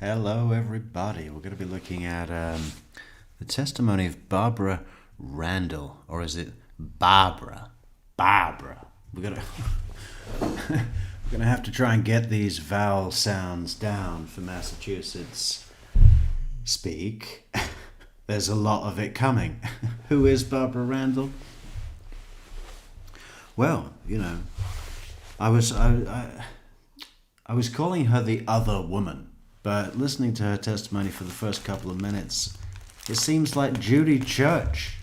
Hello, everybody. We're going to be looking at the testimony of Barbara Randall, or is it Barbara? Barbara. We're gonna we're gonna have to try and get these vowel sounds down for Massachusetts speak. There's a lot of it coming. Who is Barbara Randall? Well, you know, I was calling her the other woman. But listening to her testimony for the first couple of minutes, it seems like Judy Church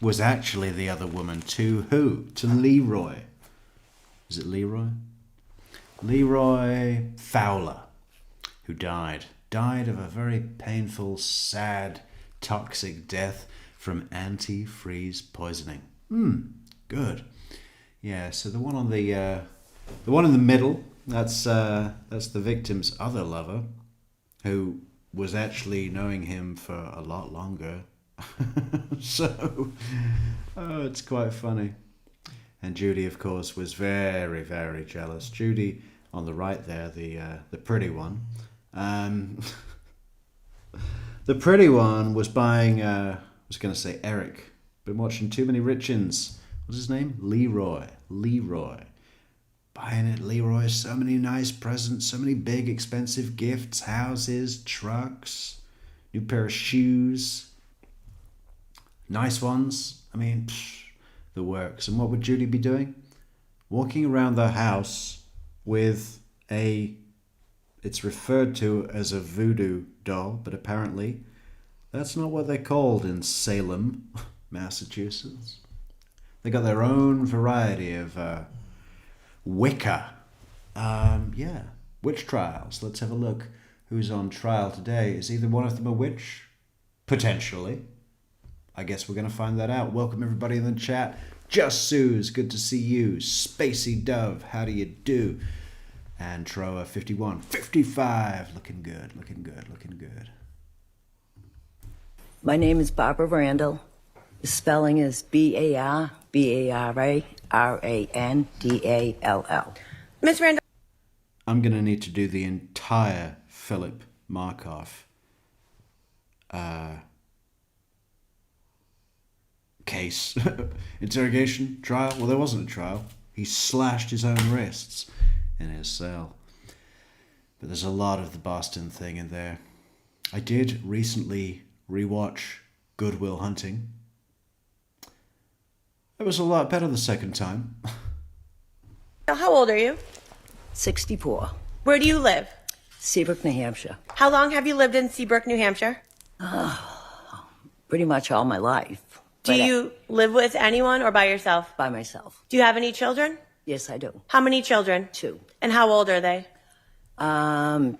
was actually the other woman to who? To Leroy. Is it Leroy? Leroy Fowler, who died. Died of a very painful, sad, toxic death from antifreeze poisoning. Good. Yeah, so the one in the middle, that's the victim's other lover, who was actually knowing him for a lot longer. So, it's quite funny. And Judy, of course, was very, very jealous. Judy, on the right there, the pretty one. The pretty one was buying, I was going to say Eric, been watching too many Richins. What's his name? Leroy. Buying it, Leroy, so many nice presents, so many big expensive gifts, houses, trucks, new pair of shoes, nice ones. I mean, the works. And what would Judy be doing? Walking around the house with it's referred to as a voodoo doll, but apparently that's not what they're called in Salem, Massachusetts. They got their own variety of Wicca. Witch trials. Let's have a look who's on trial today. Is either one of them a witch? Potentially. I guess we're going to find that out. Welcome everybody in the chat. Just Sue's, good to see you. Spacey Dove, how do you do? And Troa 51, 55, looking good. My name is Barbara Randall. The spelling is Barbararandall. Miss Randall. I'm going to need to do the entire Philip Markov case. Interrogation, trial. Well, there wasn't a trial. He slashed his own wrists in his cell. But there's a lot of the Boston thing in there. I did recently rewatch Good Will Hunting. It was a lot better the second time. How old are you? 64. Where do you live? Seabrook, New Hampshire. How long have you lived in Seabrook, New Hampshire? Pretty much all my life. Do you live with anyone or by yourself? By myself. Do you have any children? Yes, I do. How many children? 2. And how old are they? Tommy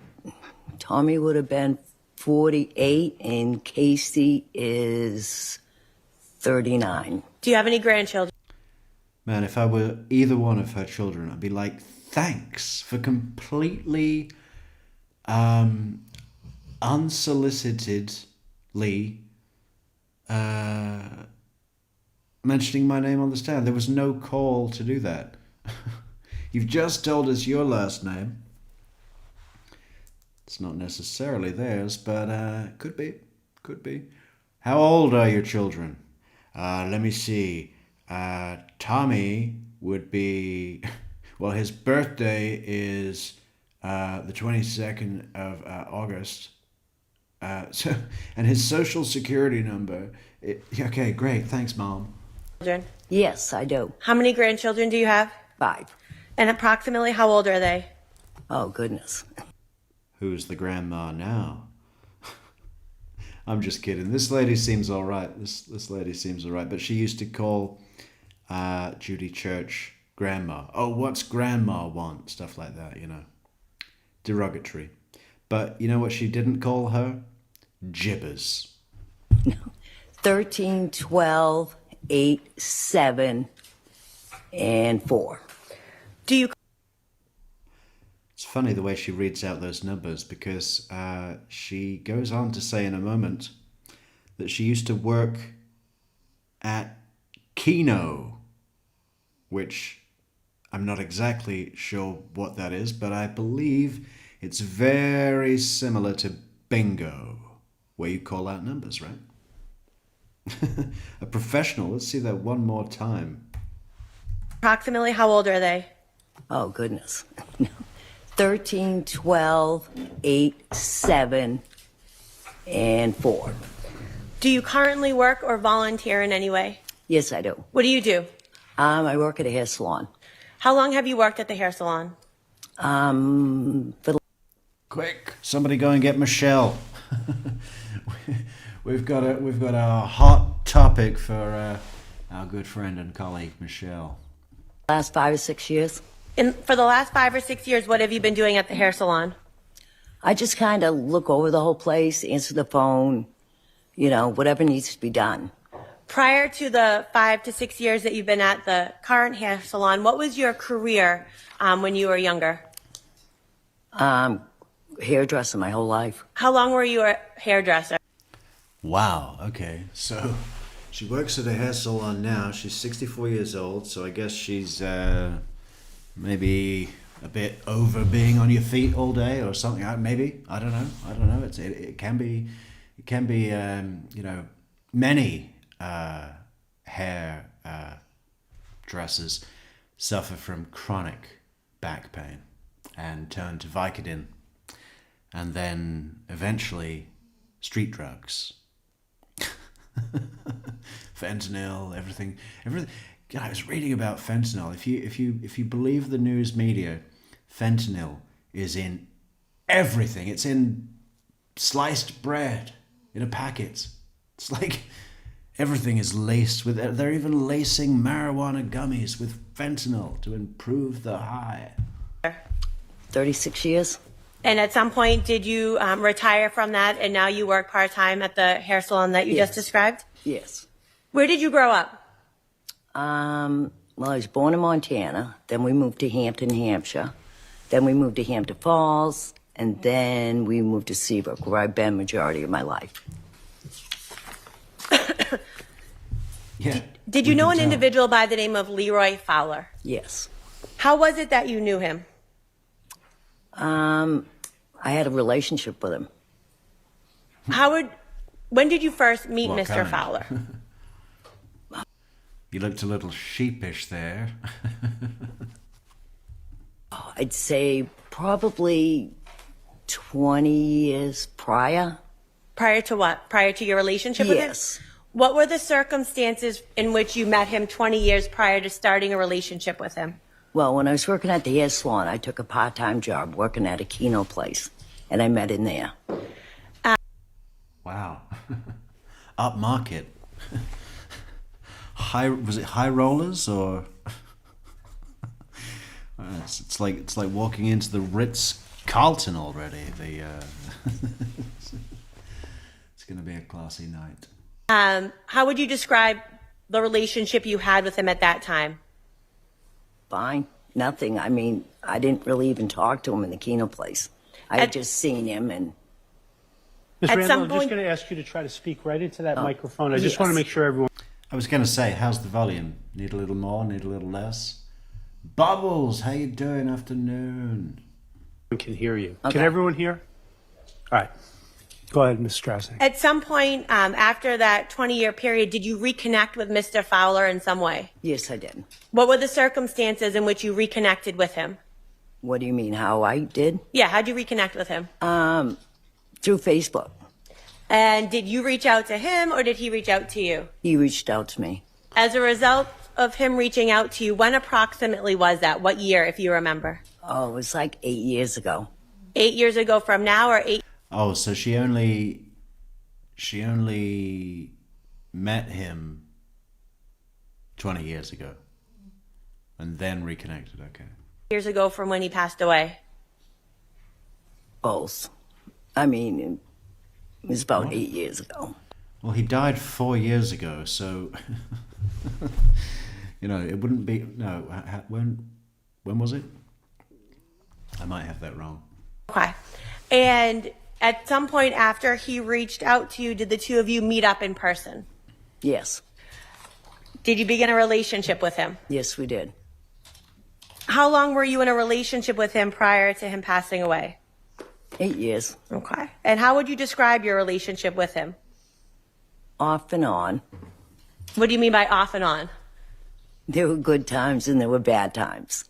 would have been 48 and Casey is 39. Do you have any grandchildren? Man, if I were either one of her children, I'd be like, thanks for completely unsolicitedly mentioning my name on the stand. There was no call to do that. You've just told us your last name. It's not necessarily theirs, but could be. How old are your children? Let me see. Tommy would be, well, his birthday is the 22nd of August. And his social security number. Okay, great. Thanks, Mom. Children. Yes, I do. How many grandchildren do you have? 5. And approximately how old are they? Oh, goodness. Who's the grandma now? I'm just kidding. This lady seems all right. This lady seems all right. But she used to call Judy Church grandma. Oh, what's grandma want? Stuff like that, you know. Derogatory. But you know what she didn't call her? Jibbers. 13, 12, 8, 7, and 4. Do you? It's funny the way she reads out those numbers because she goes on to say in a moment that she used to work at Keno, which I'm not exactly sure what that is, but I believe It's very similar to bingo, where you call out numbers, right? A professional, let's see that one more time. Approximately how old are they? Oh, goodness. 13, 12, 8, 7, and 4. Do you currently work or volunteer in any way? Yes, I do. What do you do? I work at a hair salon. How long have you worked at the hair salon? For the Quick, somebody go and get Michelle. we've got a hot topic for our good friend and colleague Michelle. last 5 or 6 years. For the last 5 or 6 years, what have you been doing at the hair salon? I just kind of look over the whole place, answer the phone, whatever needs to be done. Prior to the 5 to 6 years that you've been at the current hair salon, what was your career when you were younger? Hairdresser my whole life. How long were you a hairdresser? Wow, okay. So she works at a hair salon now. She's 64 years old, so I guess she's maybe a bit over being on your feet all day or something. Maybe. I don't know. It can be many hair dressers suffer from chronic back pain and turn to Vicodin and then eventually street drugs. Fentanyl, everything. God, I was reading about fentanyl. If you believe the news media, fentanyl is in everything. It's in sliced bread in a packet. It's like everything is laced with. They're even lacing marijuana gummies with fentanyl to improve the high. 36 years. And at some point, did you retire from that and now you work part-time at the hair salon that you just described? Yes. Where did you grow up? Well, I was born in Montana. Then we moved to Hampton, Hampshire. Then we moved to Hampton Falls. And then we moved to Seabrook, where I've been majority of my life. Yeah. Did you we know can an tell. individual by the name of Leroy Fowler? Yes. How was it that you knew him? I had a relationship with him. When did you first meet What Mr. kind? Fowler? You looked a little sheepish there. I'd say probably 20 years prior. Prior to what? Prior to your relationship with him? Yes. What were the circumstances in which you met him 20 years prior to starting a relationship with him? Well, when I was working at the hair salon, I took a part-time job working at a Keno place, and I met him there. Wow. Upmarket. Was it high rollers or? It's like walking into the Ritz Carlton already. It's going to be a classy night. How would you describe the relationship you had with him at that time? Fine. Nothing. I mean, I didn't really even talk to him in the Keno place. I had just seen him and... Ms. At Randall, some I'm just point- going to ask you to try to speak right into that microphone. I just want to make sure everyone I was going to say, how's the volume? Need a little more? Need a little less? Bubbles, how you doing? Afternoon. can hear you. Okay. Can everyone hear? All right. Go ahead, Ms. Strassing. At some point after that 20-year period, did you reconnect with Mr. Fowler in some way? Yes, I did. What were the circumstances in which you reconnected with him? What do you mean, how I did? Yeah, how'd you reconnect with him? Through Facebook. And did you reach out to him or did he reach out to you? He reached out to me. As a result of him reaching out to you, when approximately was that? What year, if you remember? Oh, it was like 8 years ago. 8 years ago from now or 8? Oh, so she only met him 20 years ago and then reconnected. Okay. Years ago from when he passed away. Both. I mean, it was about 8 years ago. Well, he died 4 years ago, so it wouldn't be when was it? I might have that wrong. Okay. And at some point after he reached out to you, did the two of you meet up in person? Yes. Did you begin a relationship with him? Yes, we did. How long were you in a relationship with him prior to him passing away? 8 years, Okay. And how would you describe your relationship with him? off and on. What do you mean by off and on? There were good times and there were bad times.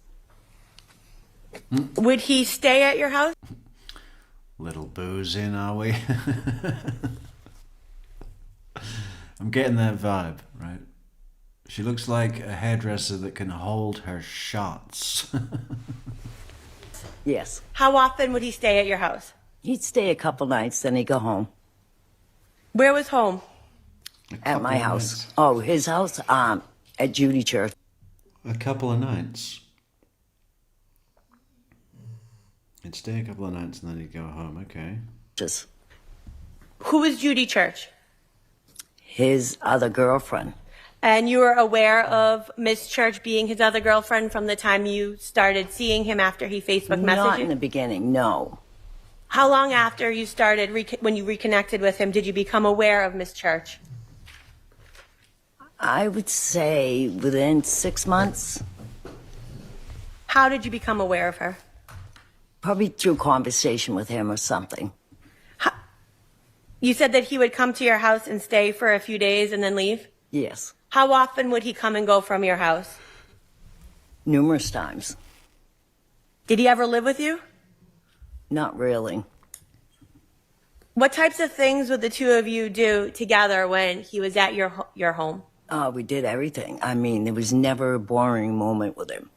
Would he stay at your house? Little booze in, are we? I'm getting that vibe, right? She looks like a hairdresser that can hold her shots. Yes. How often would he stay at your house? He'd stay a couple nights, then he'd go home. Where was home? At my Couple of house. nights. Oh, his house? At Judy Church. A couple of nights. He'd stay a couple of nights and then he'd go home, okay. Just Who was Judy Church? his other girlfriend. And you were aware of Miss Church being his other girlfriend from the time you started seeing him after he Facebook messaged Not in you? the beginning, no. How long after you started, when you reconnected with him, did you become aware of Miss Church? I would say within 6 months, How did you become aware of her? probably through conversation with him or something. You said that he would come to your house and stay for a few days and then leave? Yes, How often would he come and go from your house? numerous times. Did he ever live with you? Not really. What types of things would the two of you do together when he was at your home? We did everything. I mean, there was never a boring moment with him.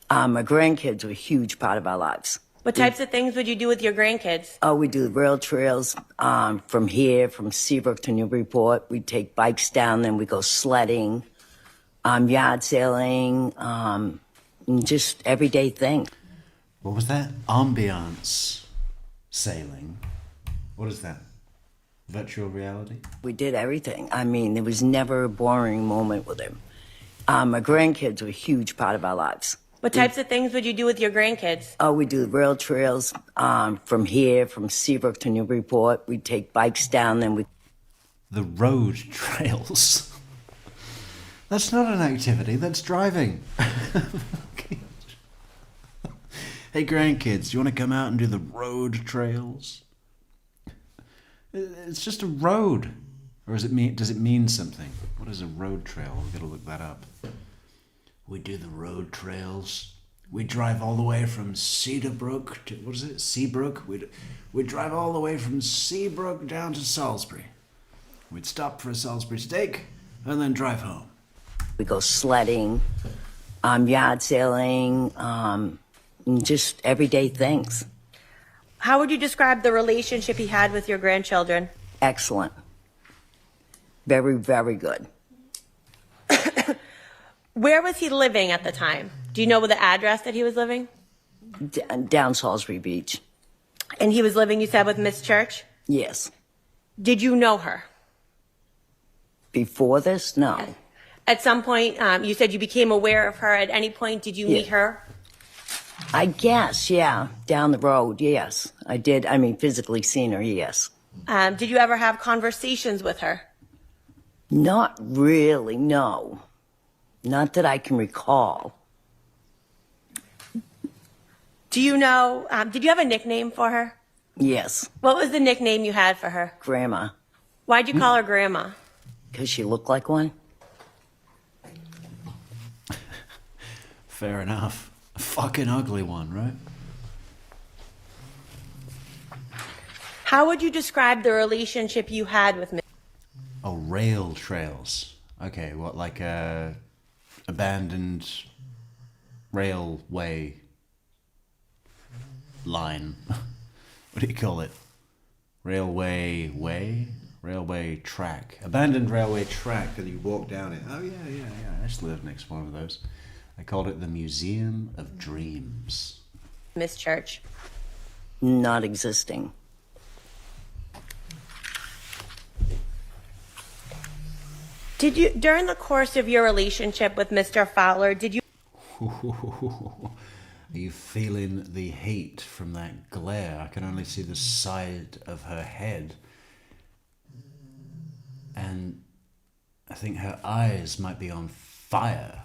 My grandkids were a huge part of our lives. What types of things would you do with your grandkids? We do rail trails from here, from Seabrook to Newburyport. We take bikes down, then we go sledding, yard sailing, and just everyday things. What was that? Ambiance sailing. What is that? Virtual reality? We did everything. I mean, there was never a boring moment with him. My grandkids were a huge part of our lives. What types of things would you do with your grandkids? We do rail trails from here, from Seabrook to Newburyport. We take bikes down, then we The road trails. That's not an activity, that's driving. Hey grandkids, do you want to come out and do the road trails? It's just a road. Or does it mean something? What is a road trail? We've got to look that up. We do the road trails. We drive all the way from Cedarbrook to, what is it, Seabrook? We drive all the way from Seabrook down to Salisbury. We'd stop for a Salisbury steak and then drive home. go sledding, yard sailing, and just everyday things. How would you describe the relationship he had with your grandchildren? Excellent. Very, very good. Where was he living at the time? Do you know the address that he was living? Down Salisbury Beach. And he was living, you said, with Miss Church? Yes. Did you know her? Before this, no. At some point, you said you became aware of her. At any point, did you meet her? I guess, yeah. Down the road, yes. I did. I mean, physically seen her, yes. Did you ever have conversations with her? Not really, no. Not that I can recall. Do you know, did you have a nickname for her? Yes. What was the nickname you had for her? Grandma. Why'd you call her Grandma? Because she looked like one. Fair enough. A fucking ugly one, right? How would you describe the relationship you had with Miss? Oh, rail trails. Okay, what, like a abandoned railway line? What do you call it? Railway way? Railway track. Abandoned railway track that you walk down it. Oh, yeah. I used to live next to one of those. I called it the Museum of Dreams. Miss Church? Not existing. Did you, during the course of your relationship with Mr. Fowler, did you Are you feeling the heat from that glare? I can only see the side of her head. And I think her eyes might be on fire.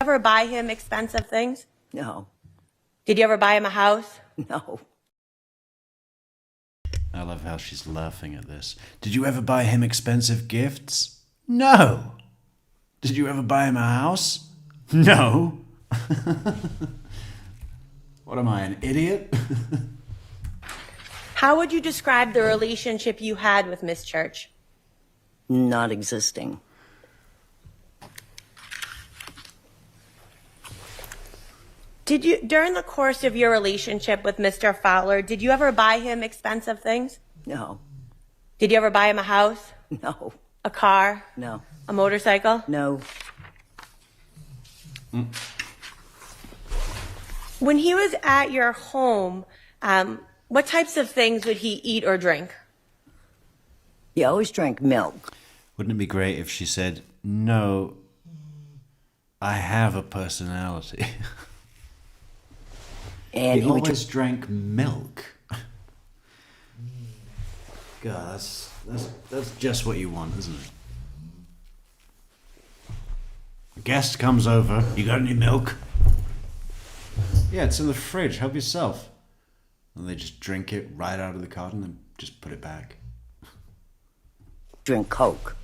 ever buy him expensive things? No. Did you ever buy him a house? No. love how she's laughing at this. Did you ever buy him expensive gifts? No. Did you ever buy him a house? No. What am I, an idiot? How would you describe the relationship you had with Miss Church? Not existing. Did you, during the course of your relationship with Mr. Fowler, did you ever buy him expensive things? No. Did you ever buy him a house, No. a car, No. a motorcycle? No. When he was at your home, what types of things would he eat or drink? He always drank milk. Wouldn't it be great if she said, no, I have a personality? And He he would always drank milk. God, that's just what you want, isn't it? A guest comes over. You got any milk? Yeah, it's in the fridge. Help yourself. And they just drink it right out of the carton and just put it back. drink Coke.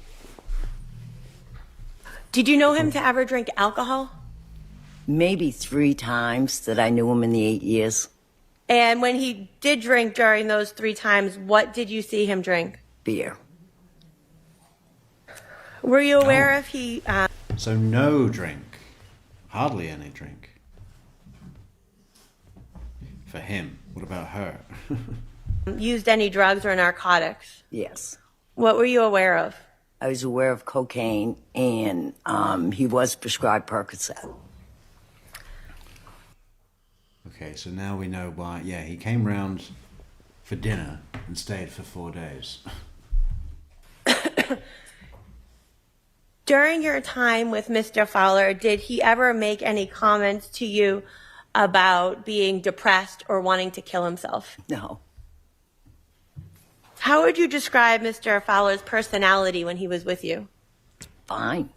Did you know him to ever drink alcohol? Maybe 3 times that I knew him in the 8 years. And when he did drink during those 3 times, what did you see him drink? Beer. Were you aware if he So no drink. Hardly any drink. For him. What about her? used any drugs or narcotics? Yes. What were you aware of? I was aware of cocaine, and he was prescribed Percocet. Okay, so now we know why. Yeah, he came round for dinner and stayed for 4 days. During your time with Mr. Fowler, did he ever make any comments to you about being depressed or wanting to kill himself? No. How would you describe Mr. Fowler's personality when he was with you? Fine.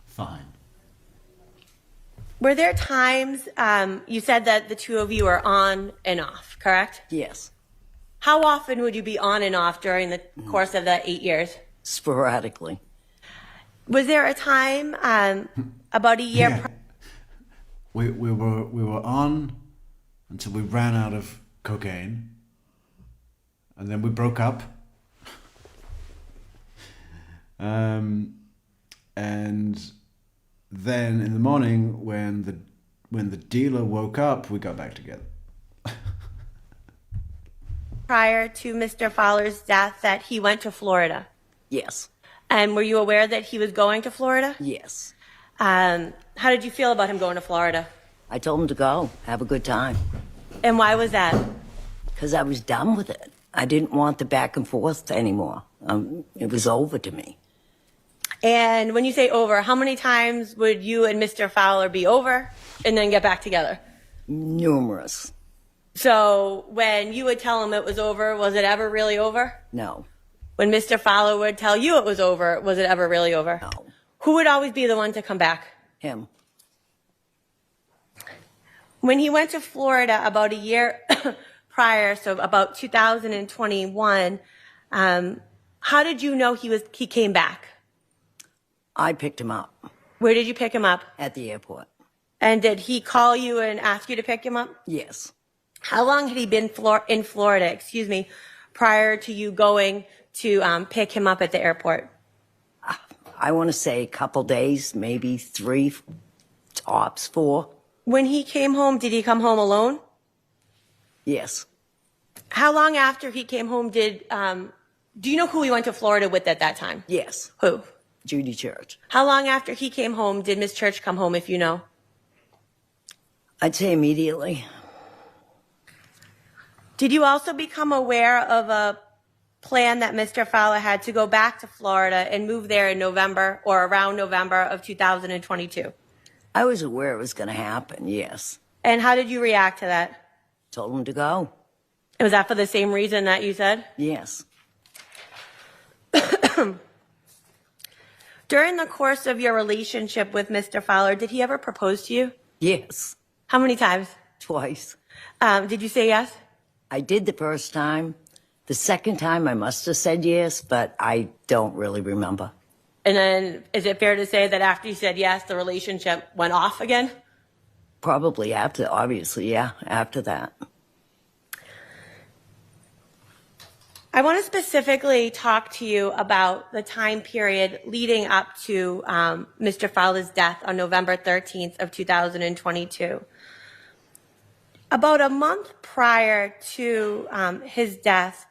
Fine. Were there times, you said that the two of you are on and off, correct? Yes. How often would you be on and off during the course of the 8 years? Sporadically. Was there a time, about a year Yeah. We were on until we ran out of cocaine, and then we broke up. And then in the morning, when the dealer woke up, we got back together. prior to Mr. Fowler's death that he went to Florida? Yes. And were you aware that he was going to Florida? Yes. How did you feel about him going to Florida? I told him to go. Have a good time. And why was that? Because I was done with it. I didn't want the back and forth anymore. It was over to me. And when you say over, how many times would you and Mr. Fowler be over and then get back together? Numerous. So when you would tell him it was over, was it ever really over? No. When Mr. Fowler would tell you it was over, was it ever really over? No. Who would always be the one to come back? Him. When he went to Florida about a year prior, so about 2021, how did you know he came back? I picked him up Where did you pick him up? at the airport. And did he call you and ask you to pick him up? Yes. How long had he been in Florida, prior to you going to pick him up at the airport? I want to say a couple days, maybe 3, tops 4. When he came home, did he come home alone? Yes. How long after he came home do you know who he went to Florida with at that time? Yes. Who? Judy Church. How long after he came home did Miss Church come home, if you know? I'd say immediately. Did you also become aware of a plan that Mr. Fowler had to go back to Florida and move there in November or around November of 2022? I was aware it was going to happen, yes. And how did you react to that? Told him to go. Was that for the same reason that you said? Yes. During the course of your relationship with Mr. Fowler, did he ever propose to you? Yes. How many times? Twice. Did you say yes? I did the first time. The second time I must have said yes, but I don't really remember. And then is it fair to say that after you said yes, the relationship went off again? Probably after, obviously, yeah, after that. I want to specifically talk to you about the time period leading up to Mr. Fowler's death on November 13th of 2022. About a month prior to his death,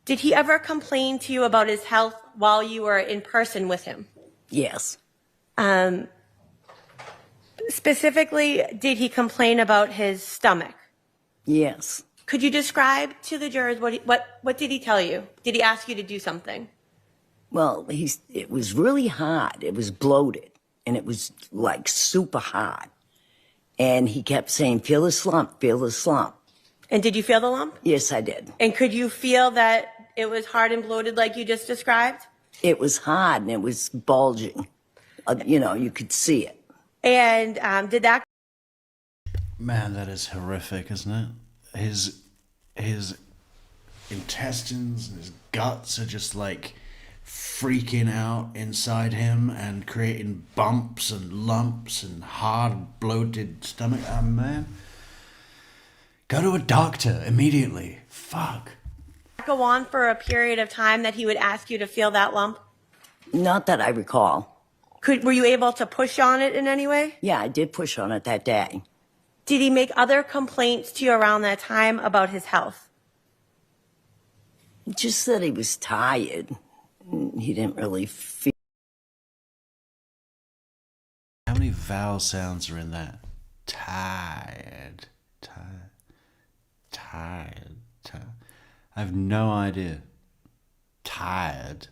did he ever complain to you about his health while you were in person with him? Yes. Specifically, did he complain about his stomach? Yes. Could you describe to the jurors what did he tell you? Did he ask you to do something? Well, it was really hard. It was bloated, and it was like super hard. And he kept saying, feel the slump, feel the slump. And did you feel the lump? Yes, I did. And could you feel that it was hard and bloated like you just described? It was hard, and it was bulging. You could see it. And did that... Man, that is horrific, isn't it? His intestines and his guts are just like freaking out inside him and creating bumps and lumps and hard bloated stomach. Oh man, go to a doctor immediately. Fuck. Go on for a period of time that he would ask you to feel that lump? Not that I recall. Were you able to push on it in any way? Yeah, I did push on it that day. Did he make other complaints to you around that time about his health? Just that he was tired. He didn't really feel. How many vowel sounds are in that? Tired. Tired. I have no idea. Tired.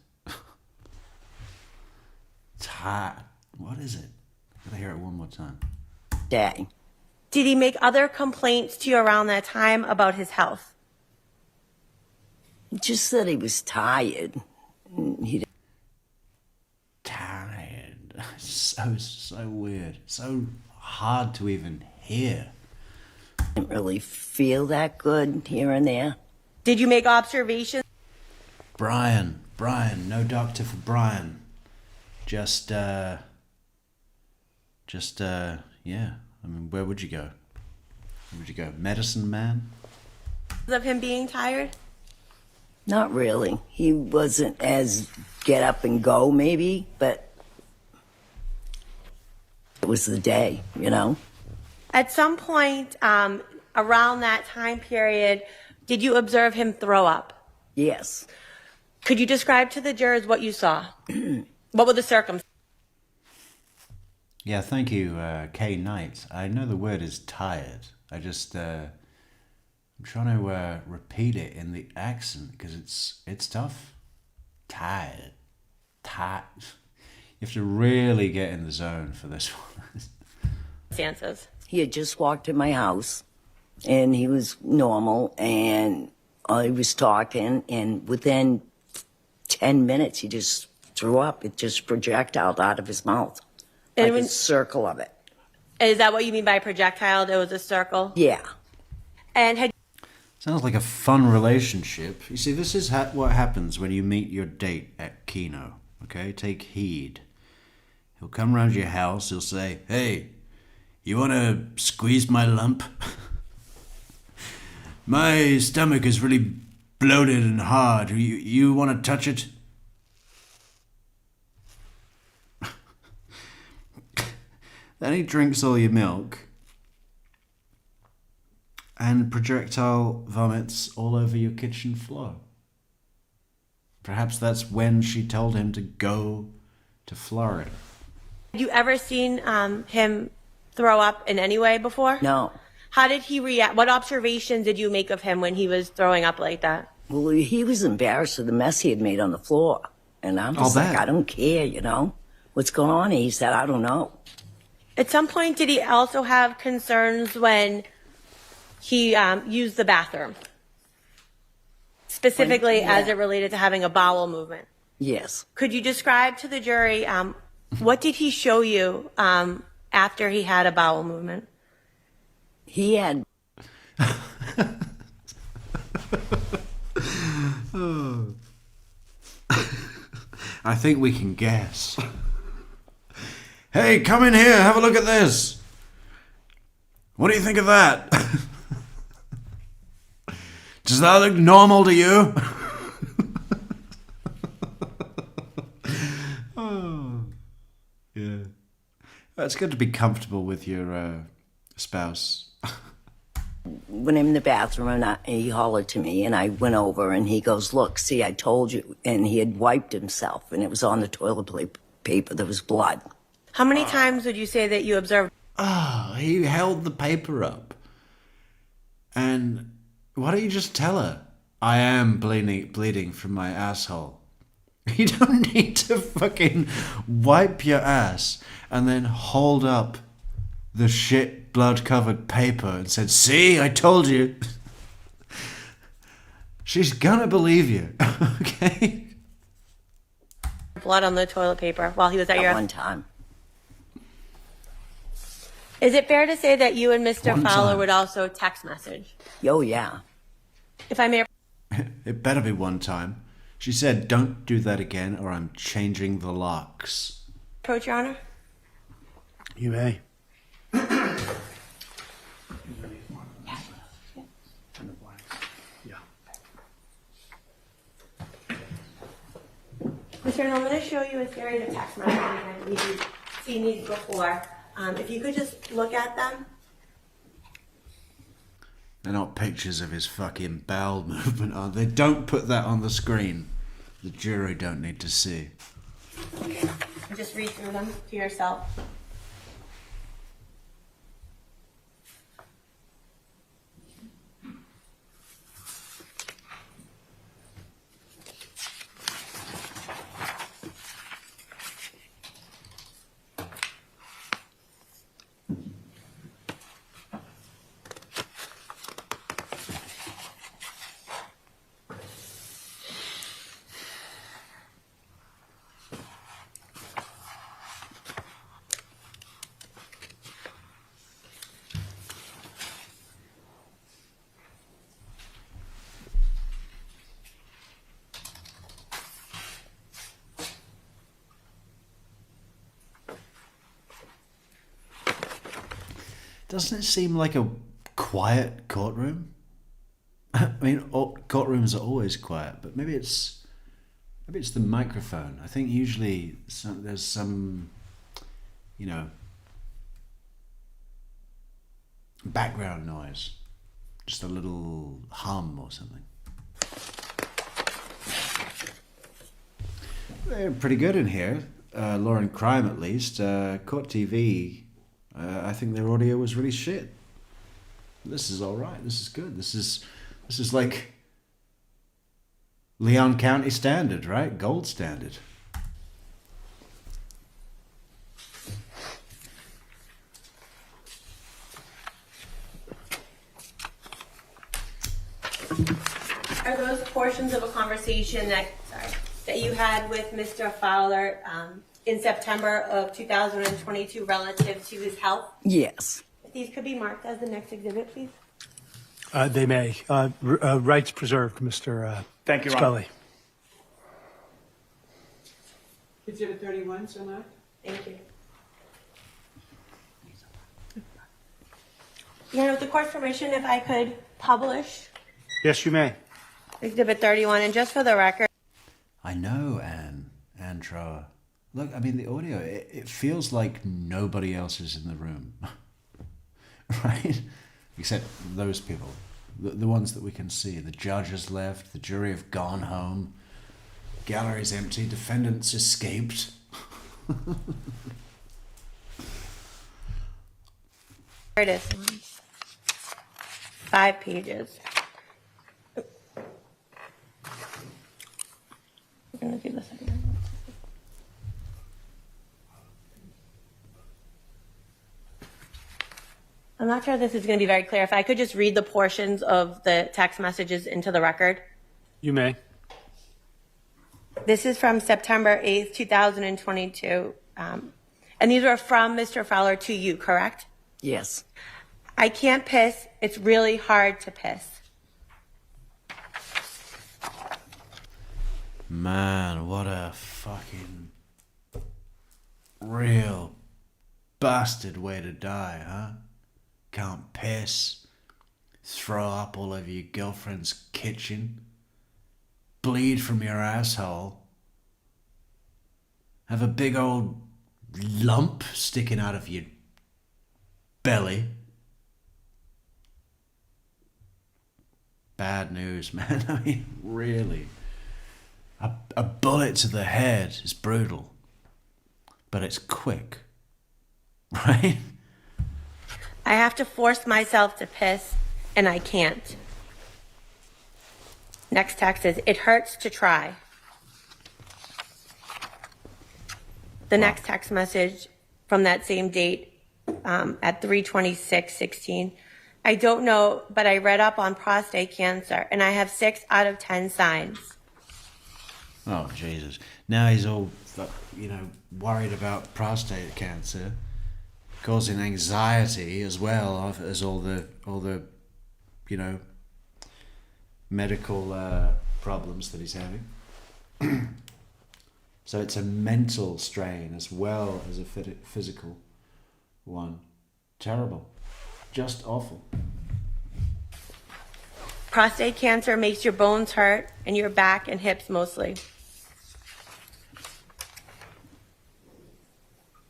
Tired. What is it? I gotta hear it one more time. Day. Did he make other complaints to you around that time about his health? Just that he was tired. He didn't. Tired. So weird. So hard to even hear. Didn't really feel that good here and there. Did you make observations? Brian, no doctor for Brian. Just yeah. I mean, where would you go? Where would you go? Medicine man? Of him being tired? Not really. He wasn't as get up and go, maybe, but it was the day, At some point around that time period, did you observe him throw up? Yes. Could you describe to the jurors what you saw? What were the circumstances? Yeah, thank you, Kay Knight. I know the word is tired. I just, I'm trying to repeat it in the accent because it's tough. Tired. You have to really get in the zone for this one. He had just walked in my house, and he was normal, and he was talking, and within 10 minutes, he just threw up. It just projectiled out of his mouth. Like a circle of it. Is that what you mean by projectile? There was a circle? Yeah. And Sounds like a fun relationship. You see, this is what happens when you meet your date at Keno. Okay, take heed. He'll come round your house. He'll say, "Hey, you want to squeeze my lump? My stomach is really bloated and hard. You want to touch it?" Then he drinks all your milk and projectile vomits all over your kitchen floor. Perhaps that's when she told him to go to Florida. Have you ever seen him throw up in any way before? No. How did he react? What observations did you make of him when he was throwing up like that? Well, he was embarrassed of the mess he had made on the floor. And I'm just like, I don't care, What's going on? He said, I don't know. At some point, did he also have concerns when he used the bathroom? Specifically as it related to having a bowel movement? Yes. Could you describe to the jury, what did he show you after he had a bowel movement? He had... Oh. I think we can guess. Hey, come in here, have a look at this. What do you think of that? Does that look normal to you? Oh, yeah. Well, it's good to be comfortable with your spouse. Went in the bathroom and he hollered to me and I went over and he goes, look, see, I told you. And he had wiped himself and it was on the toilet paper. There was blood. How many times would you say that you observed? Oh, he held the paper up. And why don't you just tell her? I am bleeding from my asshole. You don't need to fucking wipe your ass and then hold up the shit blood-covered paper and said, see, I told you. She's gonna believe you, okay? Blood on the toilet paper while he was at your... One time. Is it fair to say that you and Mr. One Fowler time. would also text message? Oh, yeah. If I may... It better be one time. She said, don't do that again or I'm changing the locks. Approach, Your Honor? You may. Mr. Randall, I'm going to show you a series of text messages. I believe you've seen these before. If you could just look at them. They're not pictures of his fucking bowel movement, are they? Don't put that on the screen. The jury don't need to see. Just read through them to yourself. Doesn't it seem like a quiet courtroom? I mean, courtrooms are always quiet, but maybe it's the microphone. I think usually there's some, background noise, just a little hum or something. They're pretty good in here. Law and Crime, at least. Court TV. I think their audio was really shit. This is all right. This is good. This is like Leon County standard, right? Gold standard. Are those portions of a conversation that you had with Mr. Fowler in September of 2022 relative to his health? Yes. If these could be marked as the next exhibit, please. They may. Rights preserved, Mr. Thank you, Ron. Scully. Exhibit 31, so marked. Thank you. Yeah, with the court's permission, if I could publish Yes, you may. Exhibit 31, and just for the record. I know, Ann Trower. Look, I mean, the audio, it feels like nobody else is in the room. Right? Except those people. The ones that we can see. The judge has left. The jury have gone home. Gallery's empty. Defendants escaped. Here it is. 5 pages. I'm going to do this again. I'm not sure this is going to be very clear. If I could just read the portions of the text messages into the record. You may. This is from September 8th, 2022. And these were from Mr. Fowler to you, correct? Yes. I can't piss. It's really hard to piss. Man, what a fucking real bastard way to die, huh? Can't piss, throw up all over your girlfriend's kitchen, bleed from your asshole, have a big old lump sticking out of your belly. Bad news, man. I mean, really. A bullet to the head is brutal, but it's quick, right? I have to force myself to piss, and I can't. Next text is, it hurts to try. The next text message from that same date at 3/26/16. I don't know, but I read up on prostate cancer, and I have 6 out of 10 signs. Oh, Jesus. Now he's all, worried about prostate cancer, causing anxiety as well as all the medical problems that he's having. So it's a mental strain as well as a physical one. Terrible. Just awful. Prostate cancer makes your bones hurt and your back and hips mostly.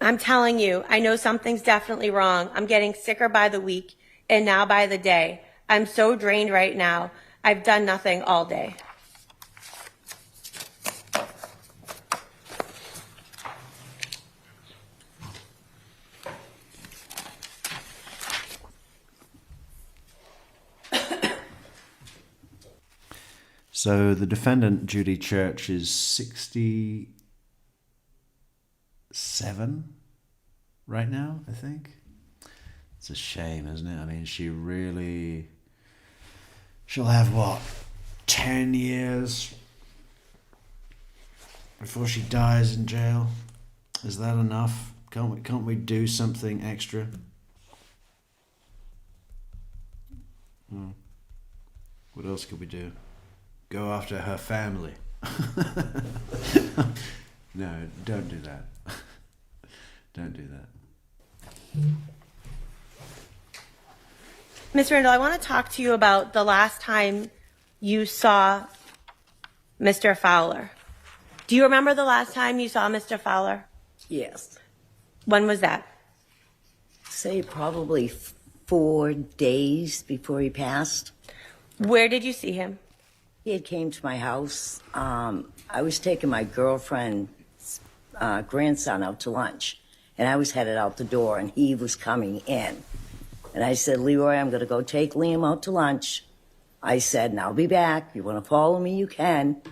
I'm telling you, I know something's definitely wrong. I'm getting sicker by the week and now by the day. I'm so drained right now. I've done nothing all day. So the defendant, Judy Church, is 67 right now, I think. It's a shame, isn't it? I mean, she'll have, 10 years before she dies in jail? Is that enough? Can't we do something extra? What else could we do? Go after her family. No, don't do that. Don't do that. Ms. Randall, I want to talk to you about the last time you saw Mr. Fowler. Do you remember the last time you saw Mr. Fowler? Yes. When was that? Say probably 4 days before he passed. Where did you see him? He had came to my house. I was taking my girlfriend's grandson out to lunch, and I was headed out the door, and he was coming in. And I said, Leroy, I'm going to go take Liam out to lunch. I said, and I'll be back. You want to follow me, you can,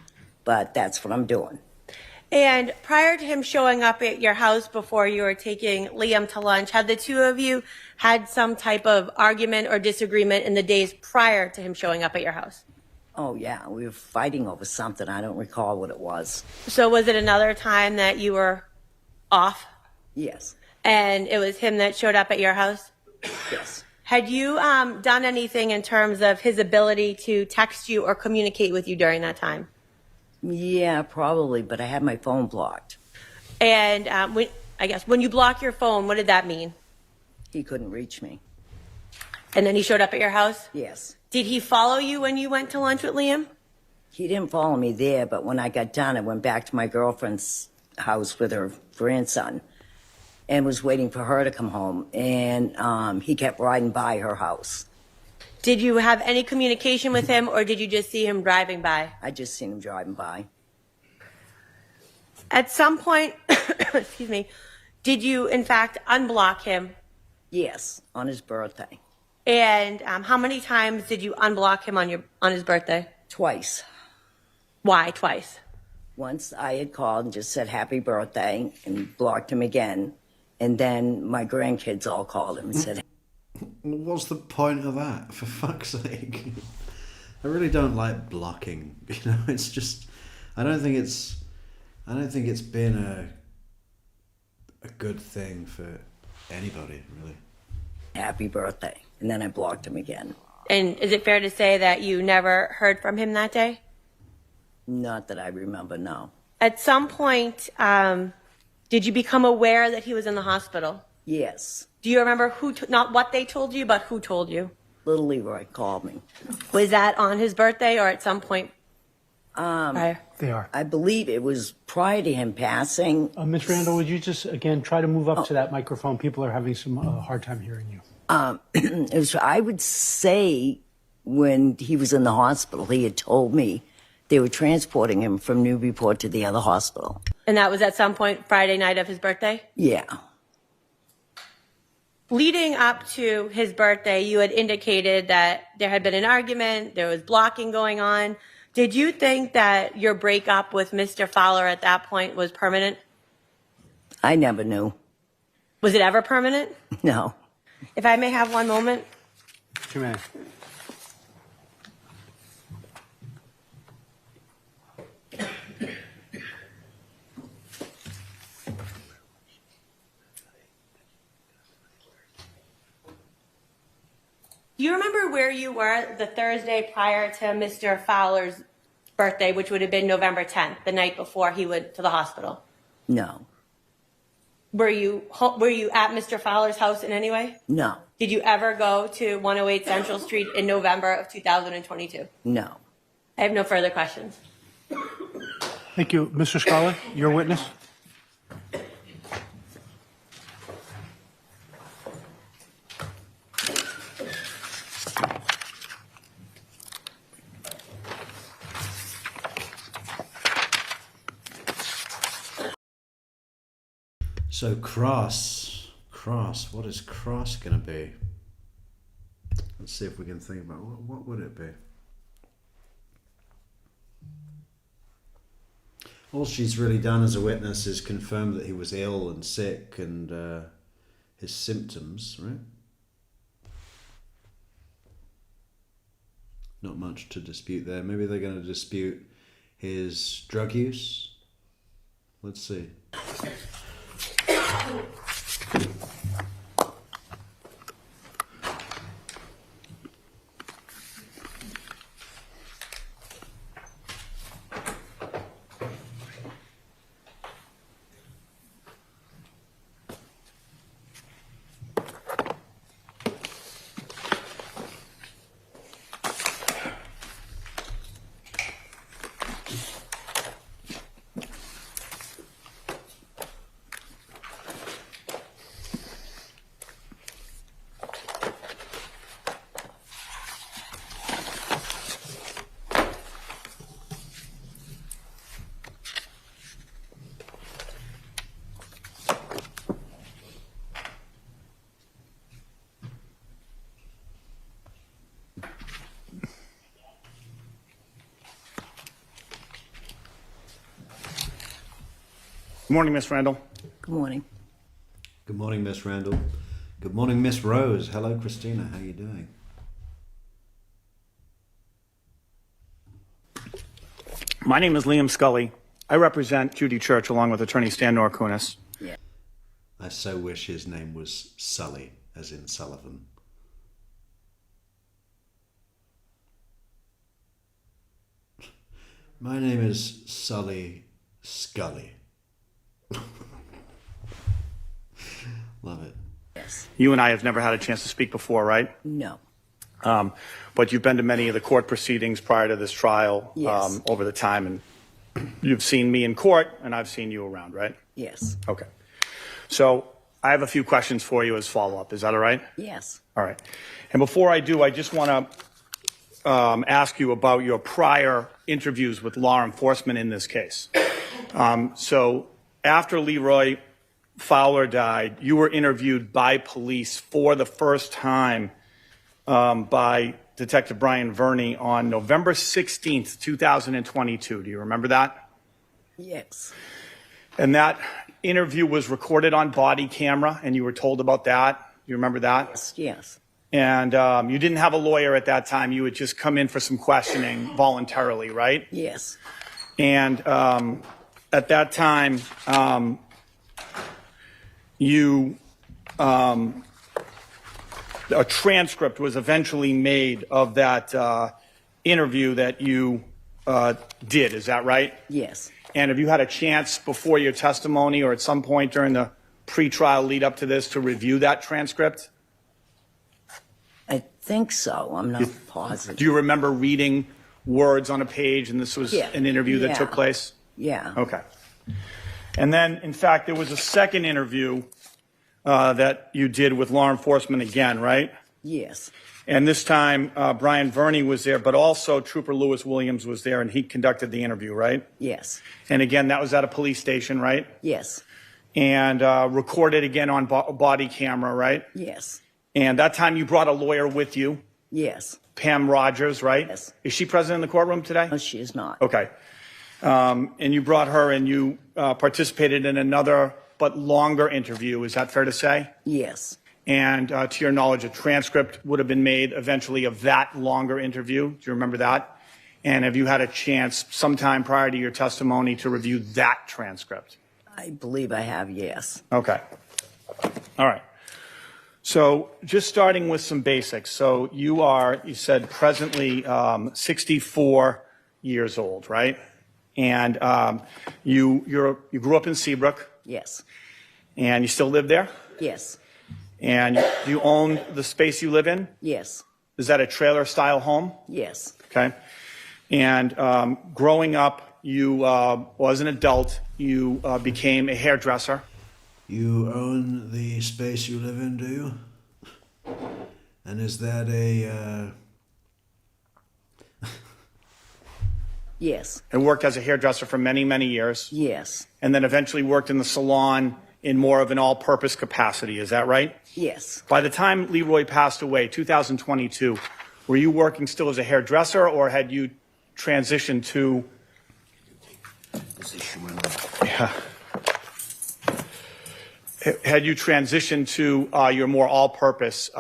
but that's what I'm doing. And prior to him showing up at your house before you were taking Liam to lunch, had the two of you had some type of argument or disagreement in the days prior to him showing up at your house? Oh, yeah, we were fighting over something. I don't recall what it was. So was it another time that you were off Yes, and it was him that showed up at your house? yes. Had you done anything in terms of his ability to text you or communicate with you during that time? Yeah, probably, but I had my phone blocked. And when you block your phone, what did that mean? He couldn't reach me. And then he showed up at your house? Yes. Did he follow you when you went to lunch with Liam? He didn't follow me there, but when I got done, I went back to my girlfriend's house with her grandson and was waiting for her to come home. And he kept riding by her house. Did you have any communication with him, or did you just see him driving by? I just seen him driving by. At some point, excuse me, did you, in fact, unblock him? Yes, on his birthday. And how many times did you unblock him on his birthday? Twice. Why twice? Once I had called and just said happy birthday and blocked him again. And then my grandkids all called him and said, What's the point of that, for fuck's sake? I really don't like blocking. It's just, I don't think it's been a good thing for anybody, really. happy birthday. and then I blocked him again. And is it fair to say that you never heard from him that day? Not that I remember, no. At some point, did you become aware that he was in the hospital? Yes. Do you remember not what they told you, but who told you? Little Leroy called me. Was that on his birthday or at some point prior? They are. I believe it was prior to him passing. Ms. Randall, would you just, again, try to move up to that microphone? People are having some hard time hearing you. It was, I would say, when he was in the hospital, he had told me they were transporting him from Newburyport to the other hospital. And that was at some point Friday night of his birthday? Yeah. Leading up to his birthday, you had indicated that there had been an argument, there was blocking going on. Did you think that your breakup with Mr. Fowler at that point was permanent? I never knew. Was it ever permanent? No. If I may have one moment. You may. Do you remember where you were the Thursday prior to Mr. Fowler's birthday, which would have been November 10th, the night before he went to the hospital? No. Were you at Mr. Fowler's house in any way? No. Did you ever go to 108 Central Street in November of 2022? No. I have no further questions. Thank you. Mr. Scully, your witness? So cross, what is cross going to be? Let's see if we can think about what would it be? All she's really done as a witness is confirm that he was ill and sick and his symptoms, right? Not much to dispute there. Maybe they're going to dispute his drug use. Let's see. Good morning, Miss Randall. Good morning. Good morning, Miss Randall. Good morning, Miss Rose. Hello, Christina. How are you doing? My name is Liam Scully. I represent Judy Church along with attorney Stan Norkunis. Yeah. I so wish his name was Sully, as in Sullivan. My name is Sully Scully. Love it. Yes. You and I have never had a chance to speak before, right? No. But you've been to many of the court proceedings prior to this trial Yes. over the time, and you've seen me in court, and I've seen you around, right? Yes. Okay. So I have a few questions for you as follow-up. Is that all right? Yes. All right. And before I do, I just want to ask you about your prior interviews with law enforcement in this case. So after Leroy Fowler died, you were interviewed by police for the first time by Detective Brian Verney on November 16th, 2022. Do you remember that? Yes. And that interview was recorded on body camera, and you were told about that. You remember that? Yes. And you didn't have a lawyer at that time. You would just come in for some questioning voluntarily, right? Yes. And at that time, you a transcript was eventually made of that interview that you did. Is that right? Yes. And have you had a chance before your testimony or at some point during the pre-trial lead up to this to review that transcript? I think so. I'm not positive. Do you remember reading words on a page and this was an interview that took place? Yeah. Okay. And then, in fact, there was a second interview that you did with law enforcement again, right? Yes. And this time, Brian Verney was there, but also Trooper Lewis Williams was there, and he conducted the interview, right? Yes. And again, that was at a police station, right? Yes. And recorded again on body camera, right? Yes. And that time you brought a lawyer with you, Yes. Pam Rogers, right? Yes. Is she present in the courtroom today? No, she is not. Okay. And you brought her and you participated in another but longer interview. Is that fair to say? Yes. And to your knowledge, a transcript would have been made eventually of that longer interview. Do you remember that? And have you had a chance sometime prior to your testimony to review that transcript? I believe I have, yes. Okay. All right. So just starting with some basics. So you said presently 64 years old, right? And you grew up in Seabrook, Yes. and you still live there? Yes. And you own the space you live in? Yes. Is that a trailer-style home? Yes. Okay. And growing up, you, as an adult, you became a hairdresser. You own the space you live in, do you? And is that a... Yes. And worked as a hairdresser for many, many years. Yes. And then eventually worked in the salon in more of an all-purpose capacity. Is that right? Yes. By the time Leroy passed away, 2022, were you working still as a hairdresser, or had you transitioned to... Yeah. Had you transitioned to your more all-purpose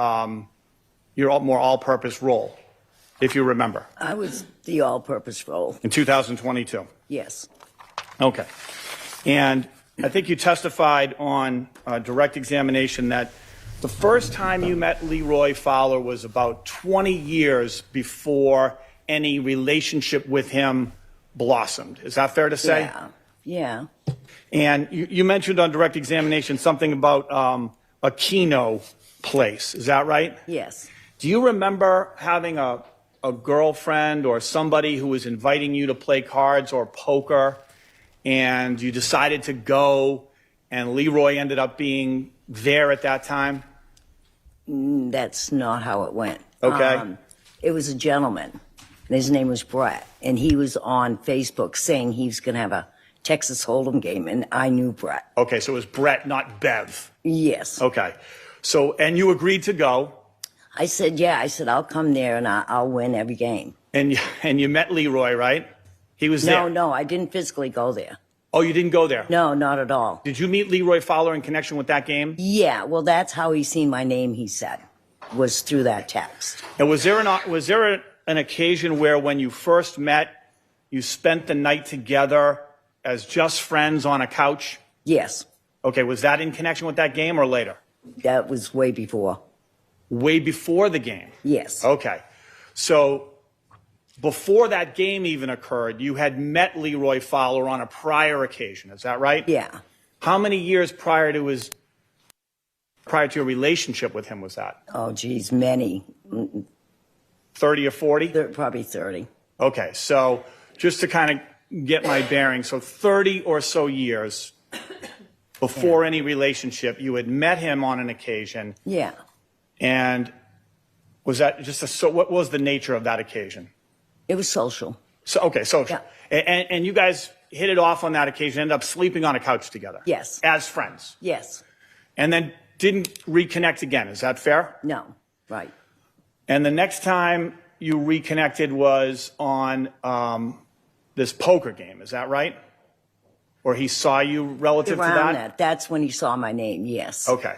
role, if you remember? I was the all-purpose role. In 2022? Yes. Okay. And I think you testified on direct examination that the first time you met Leroy Fowler was about 20 years before any relationship with him blossomed. Is that fair to say? Yeah. Yeah. And you mentioned on direct examination something about a Keno place. Is that right? Yes. Do you remember having a girlfriend or somebody who was inviting you to play cards or poker, and you decided to go, and Leroy ended up being there at that time? That's not how it went. Okay. It was a gentleman, and his name was Brett, and he was on Facebook saying he was going to have a Texas Hold'em game, and I knew Brett. Okay, so it was Brett, not Bev. Yes. Okay. So, and you agreed to go. I said, yeah. I said, I'll come there, and I'll win every game. And you met Leroy, right? He was there. No, I didn't physically go there. Oh, you didn't go there? No, not at all. Did you meet Leroy Fowler in connection with that game? Yeah, well, that's how he seen my name, he said, was through that text. And was there an occasion where when you first met, you spent the night together as just friends on a couch? Yes. Okay, was that in connection with that game or later? That was way before. Way before the game? Yes. Okay. So before that game even occurred, you had met Leroy Fowler on a prior occasion. Is that right? Yeah. How many years prior to your relationship with him was that? Oh, geez, many. 30 or 40? Probably 30. Okay, so just to kind of get my bearings, so 30 or so years before any relationship, you had met him on an occasion. Yeah. And was that so what was the nature of that occasion? It was social. So, okay, social. Yeah. And you guys hit it off on that occasion, ended up sleeping on a couch together. Yes. As friends. Yes. And then didn't reconnect again. Is that fair? No. Right. And the next time you reconnected was on this poker game. Is that right? Or he saw you relative Around to that? That's when he saw my name, yes. Okay.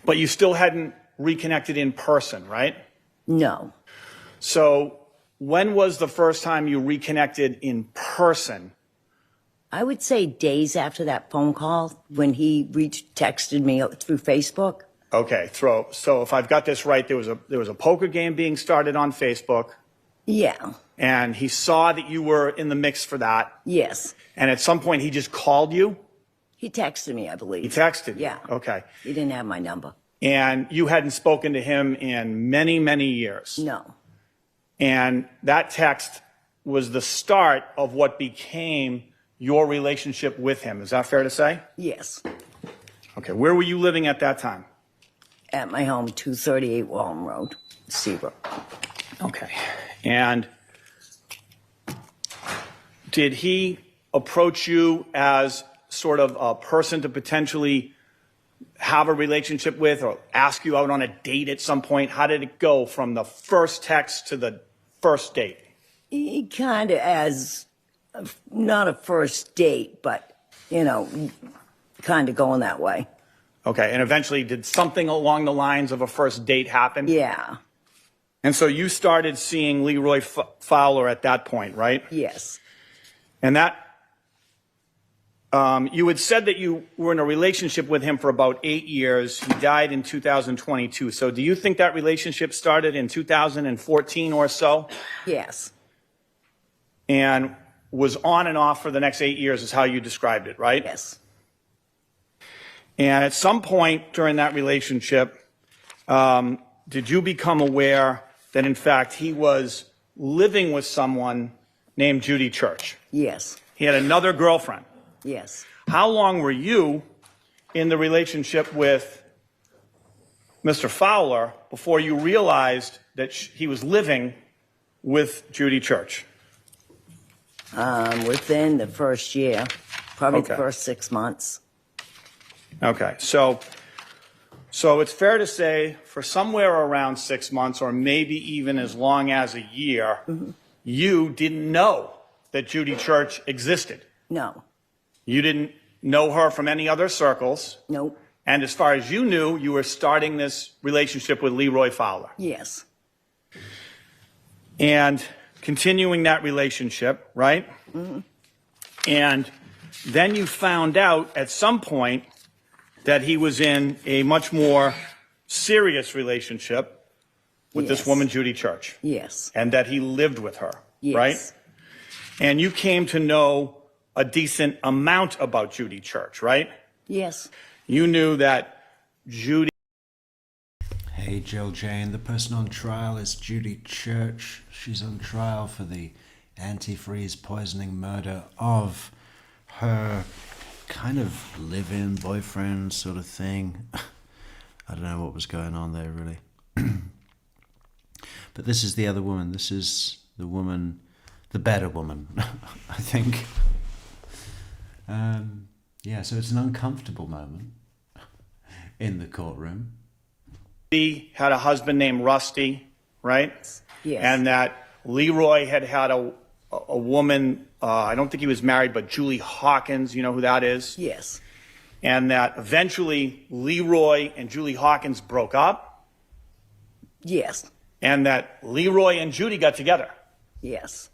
But you still hadn't reconnected in person, right? No. So when was the first time you reconnected in person? I would say days after that phone call when he texted me through Facebook. Okay, so if I've got this right, there was a poker game being started on Facebook, Yeah. and he saw that you were in the mix for that, Yes. and at some point he just called you? He texted me, I believe. He texted you? Yeah. Okay. He didn't have my number. And you hadn't spoken to him in many, many years. No. And that text was the start of what became your relationship with him. Is that fair to say? Yes. Okay. Where were you living at that time? At my home, 238 Wallen Road, Seabrook. Okay. And did he approach you as sort of a person to potentially have a relationship with or ask you out on a date at some point? How did it go from the first text to the first date? He kind of as, not a first date, but, you know, kind of going that way. Okay. And eventually, did something along the lines of a first date happen? Yeah. And so you started seeing Leroy Fowler at that point, right? Yes. And that, you had said that you were in a relationship with him for about 8 years. He died in 2022. So do you think that relationship started in 2014 or so? Yes. And was on and off for the next 8 years is how you described it, right? Yes. And at some point during that relationship, did you become aware that, in fact, he was living with someone named Judy Church? Yes. He had another girlfriend. Yes. How long were you in the relationship with Mr. Fowler before you realized that he was living with Judy Church? Within the first year, probably the Okay. first 6 months. Okay, so it's fair to say for somewhere around 6 months or maybe even as long as a year, you didn't know that Judy Church existed. No. You didn't know her from any other circles. Nope. And as far as you knew, you were starting this relationship with Leroy Fowler. Yes. And continuing that relationship, right? And then you found out at some point that he was in a much more serious relationship with this Yes. woman, Judy Church, Yes. and that he lived with her, Yes. right? And you came to know a decent amount about Judy Church, right? Yes. You knew that Judy. Hey, Jill Jane, the person on trial is Judy Church. She's on trial for the antifreeze poisoning murder of her kind of live-in boyfriend sort of thing. I don't know what was going on there, really. But this is the other woman. This is the woman, the better woman, I think. Yeah, so it's an uncomfortable moment in the courtroom. He had a husband named Rusty, right? Yes. And that Leroy had a woman, I don't think he was married, but Julie Hawkins, you know who that is? Yes. And that eventually Leroy and Julie Hawkins broke up, Yes. and that Leroy and Judy got together. Yes.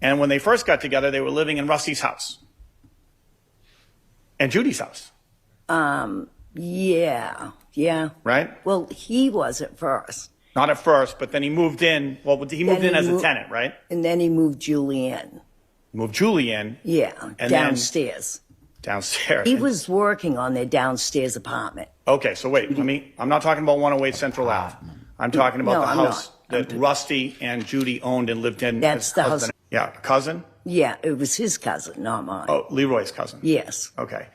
And when they first got together, they were living in Rusty's house and Judy's house, Yeah. Yeah. right? Well, he was at first. Not at first, but then he moved in. Well, he moved in as a tenant, right? And then he moved Julie in. Moved Julie in. Yeah. And downstairs. Downstairs. He was working on their downstairs apartment. Okay, so wait, I'm not talking about 108 Central Ave. I'm talking about No, the I'm house not. that Rusty and Judy owned and lived in. That's as the husband. Yeah, cousin? Yeah, it was his cousin, not mine. Oh, Leroy's cousin. Yes. Okay.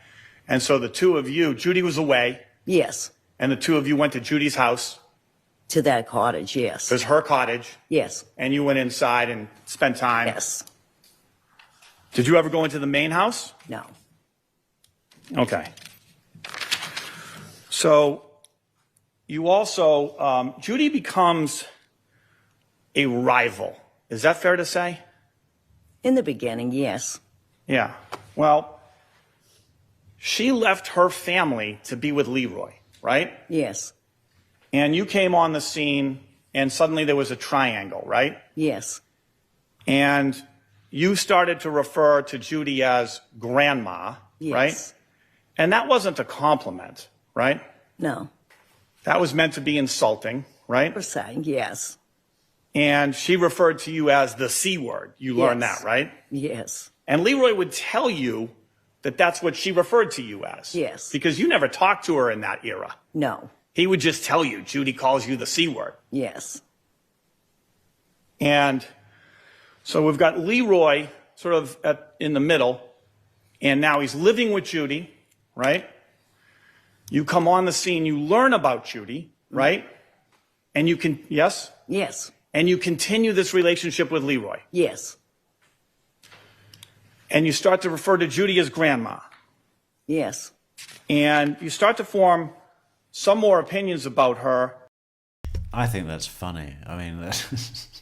And so the two of you, Judy was away, Yes. and the two of you went to Judy's house. To that cottage, yes. It was her cottage, Yes. and you went inside and spent time. Yes. Did you ever go into the main house? No. Okay. So you also, Judy becomes a rival. Is that fair to say? In the beginning, yes. Yeah. Well, she left her family to be with Leroy, right? Yes. And you came on the scene and suddenly there was a triangle, right? Yes. And you started to refer to Judy as grandma, Yes. right? And that wasn't a compliment, right? No. That was meant to be insulting, right? For saying, yes. And she referred to you as the C word. You learned Yes. that, right? Yes. And Leroy would tell you that that's what she referred to you as. Yes. Because you never talked to her in that era. No. He would just tell you, Judy calls you the C word. Yes. And so we've got Leroy sort of in the middle, and now he's living with Judy, right? You come on the scene, you learn about Judy, right? And you can, yes? Yes. And you continue this relationship with Leroy. Yes. And you start to refer to Judy as grandma. Yes. And you start to form some more opinions about her. I think that's funny. I mean, that's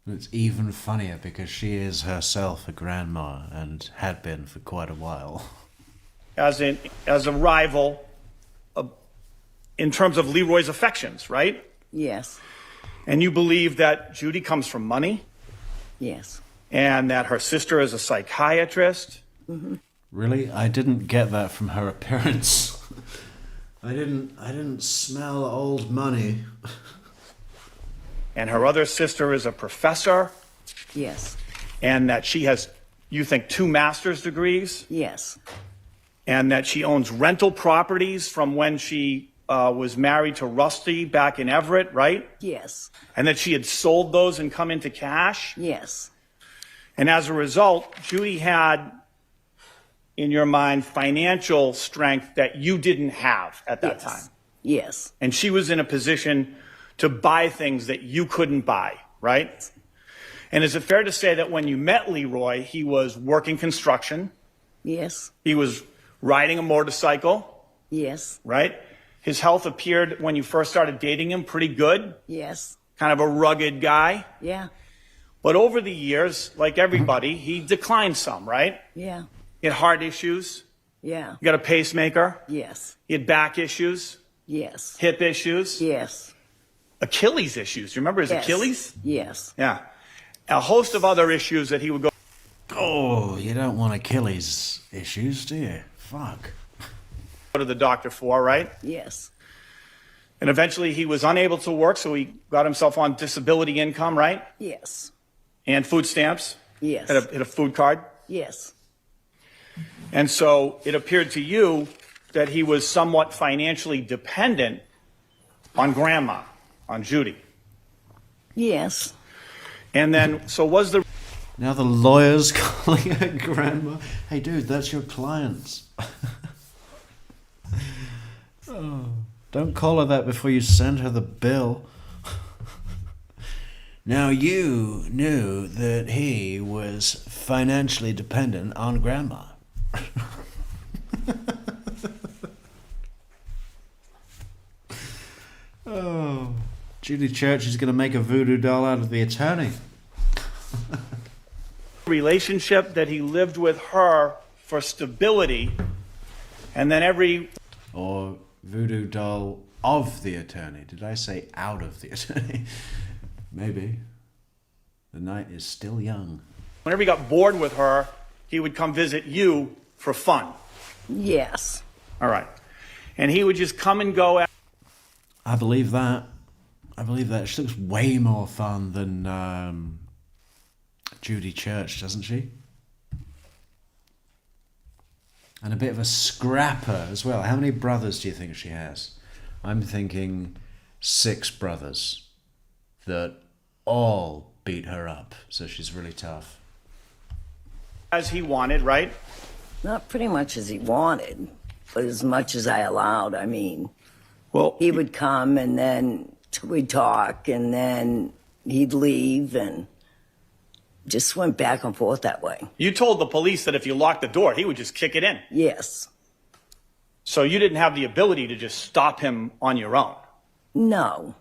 it's even funnier because she is herself a grandma and had been for quite a while. As a rival in terms of Leroy's affections, right? Yes. And you believe that Judy comes from money Yes. and that her sister is a psychiatrist. Really? I didn't get that from her appearance. I didn't smell old money. And her other sister is a professor, Yes. and that she has, you think, 2 master's degrees, Yes. and that she owns rental properties from when she was married to Rusty back in Everett, right? Yes. And that she had sold those and come into cash. Yes. And as a result, Judy had, in your mind, financial strength that you didn't have at that Yes. time. Yes. And she was in a position to buy things that you couldn't buy, right? And is it fair to say that when you met Leroy, he was working construction, Yes. he was riding a motorcycle, Yes. right? His health appeared, when you first started dating him, pretty good, Yes. kind of a rugged guy. Yeah. But over the years, like everybody, he declined some, right? Yeah. He had heart issues, Yeah. he got a pacemaker, Yes. he had back issues, Yes. hip issues, Yes. Achilles issues. You remember his Yes. Achilles? Yes. Yeah. A host of other issues that he would go Oh, you don't want Achilles issues, do you? Fuck. to the doctor for, right? Yes. And eventually he was unable to work, so he got himself on disability income, right? Yes. And food stamps. Yes. Had a food card. Yes. And so it appeared to you that he was somewhat financially dependent on grandma, on Judy. Yes. And then, so was the Now the lawyer's calling her grandma. Hey, dude, that's your client. Oh, don't call her that before you send her the bill. Now you knew that he was financially dependent on grandma. Oh, Judy Church is going to make a voodoo doll out of the attorney. relationship that he lived with her for stability, and then Or voodoo doll of the attorney. Did I say out of the attorney? Maybe. The night is still young. whenever he got bored with her, he would come visit you for fun. Yes. All right. And he would just come and go. I believe that. I believe that. She looks way more fun than Judy Church, doesn't she? And a bit of a scrapper as well. How many brothers do you think she has? I'm thinking 6 brothers that all beat her up. So she's really tough. As he wanted, right? Not pretty much as he wanted, but as much as I allowed. I mean, Well, he would come and then we'd talk and then he'd leave and just went back and forth that way. you told the police that if you locked the door, he would just kick it in. Yes. So you didn't have the ability to just stop him on your own. No.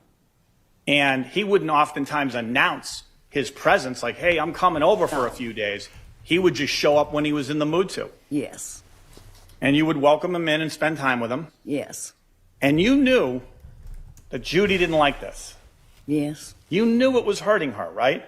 And he wouldn't oftentimes announce his presence like, hey, I'm coming over for a few days. He would just show up when he was in the mood to. Yes. And you would welcome him in and spend time with him. Yes. And you knew that Judy didn't like this. Yes. You knew it was hurting her, right?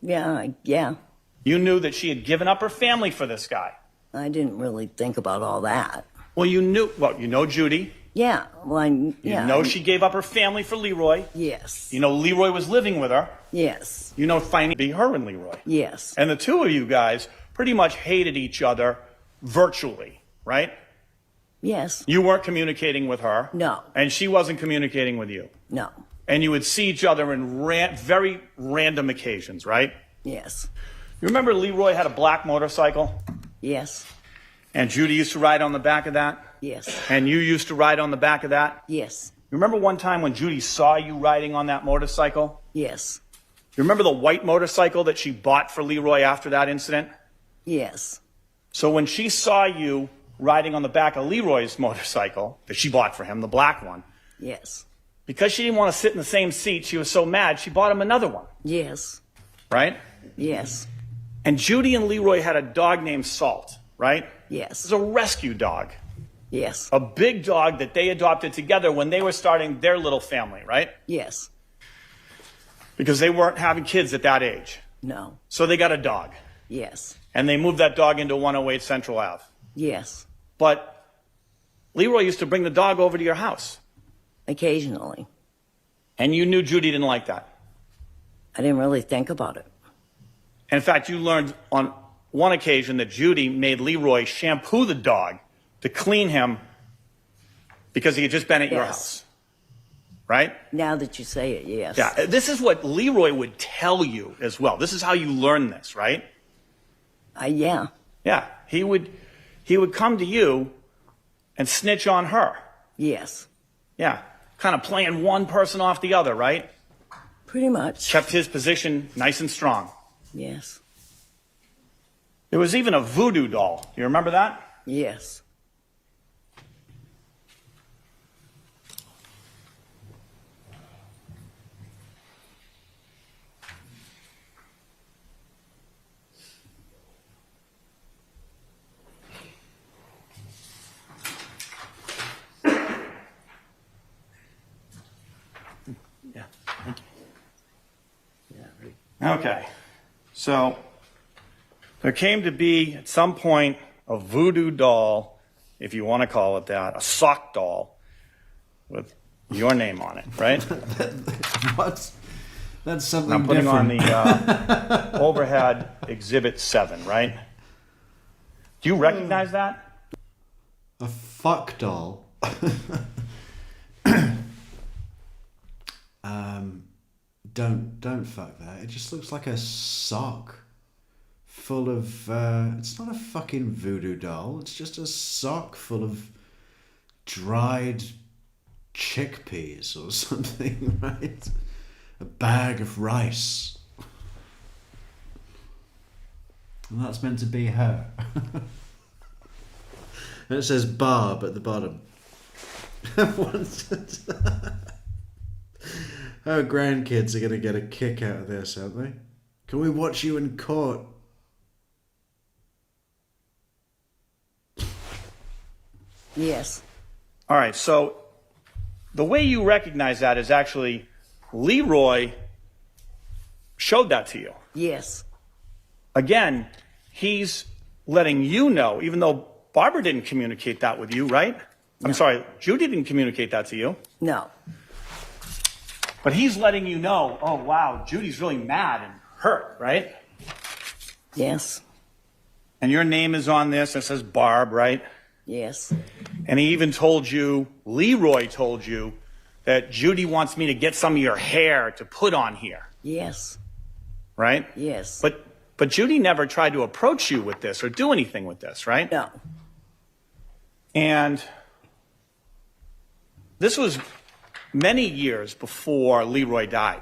Yeah. You knew that she had given up her family for this guy. I didn't really think about all that. Well, you know Judy. Yeah, well, You know she gave up her family for Leroy. Yes. You know Leroy was living with her. Yes. You know financially her and Leroy. Yes. And the two of you guys pretty much hated each other virtually, right? Yes. You weren't communicating with her. No. And she wasn't communicating with you. No. And you would see each other in very random occasions, right? Yes. You remember Leroy had a black motorcycle? Yes. And Judy used to ride on the back of that? Yes. And you used to ride on the back of that? Yes. You remember one time when Judy saw you riding on that motorcycle? Yes. You remember the white motorcycle that she bought for Leroy after that incident? Yes. So when she saw you riding on the back of Leroy's motorcycle that she bought for him, the black one, Yes. because she didn't want to sit in the same seat, she was so mad, she bought him another one, Yes. right? Yes. And Judy and Leroy had a dog named Salt, right? It Yes. was a rescue dog, Yes. a big dog that they adopted together when they were starting their little family, right? Yes. Because they weren't having kids at that age. No. So they got a dog. Yes. And they moved that dog into 108 Central Ave. Yes. But Leroy used to bring the dog over to your house. Occasionally. And you knew Judy didn't like that. I didn't really think about it. In fact, you learned on one occasion that Judy made Leroy shampoo the dog to clean him because he had just been at your Yes. house. Right? Now that you say it, yes. Yeah. This is what Leroy would tell you as well. This is how you learn this, right? Yeah. Yeah. He would come to you and snitch on her. Yes. Yeah. Kind of playing one person off the other, right? Pretty much. Kept his position nice and strong. Yes. There was even a voodoo doll. You remember that? Yes. Yeah. Okay. So there came to be at some point a voodoo doll, if you want to call it that, a sock doll with your name on it, right? What? That's something I'm putting different. on the overhead exhibit 7, right? Do you recognize that? A fuck doll. Don't fuck that. It just looks like a sock full of. It's not a fucking voodoo doll. It's just a sock full of dried chickpeas or something, right? A bag of rice. And that's meant to be her. And it says Barb at the bottom. Our grandkids are going to get a kick out of this, aren't they? Can we watch you in court? Yes. All right, so the way you recognize that is actually Leroy showed that to you. Yes. Again, he's letting you know, even though Barbara didn't communicate that with you, right? I'm sorry, Judy didn't communicate that to you. No. But he's letting you know, oh, wow, Judy's really mad and hurt, right? Yes. And your name is on this. It says Barb, right? Yes. And he even told you, Leroy told you, that Judy wants me to get some of your hair to put on here, Yes. right? Yes. But Judy never tried to approach you with this or do anything with this, right? No. And this was many years before Leroy died.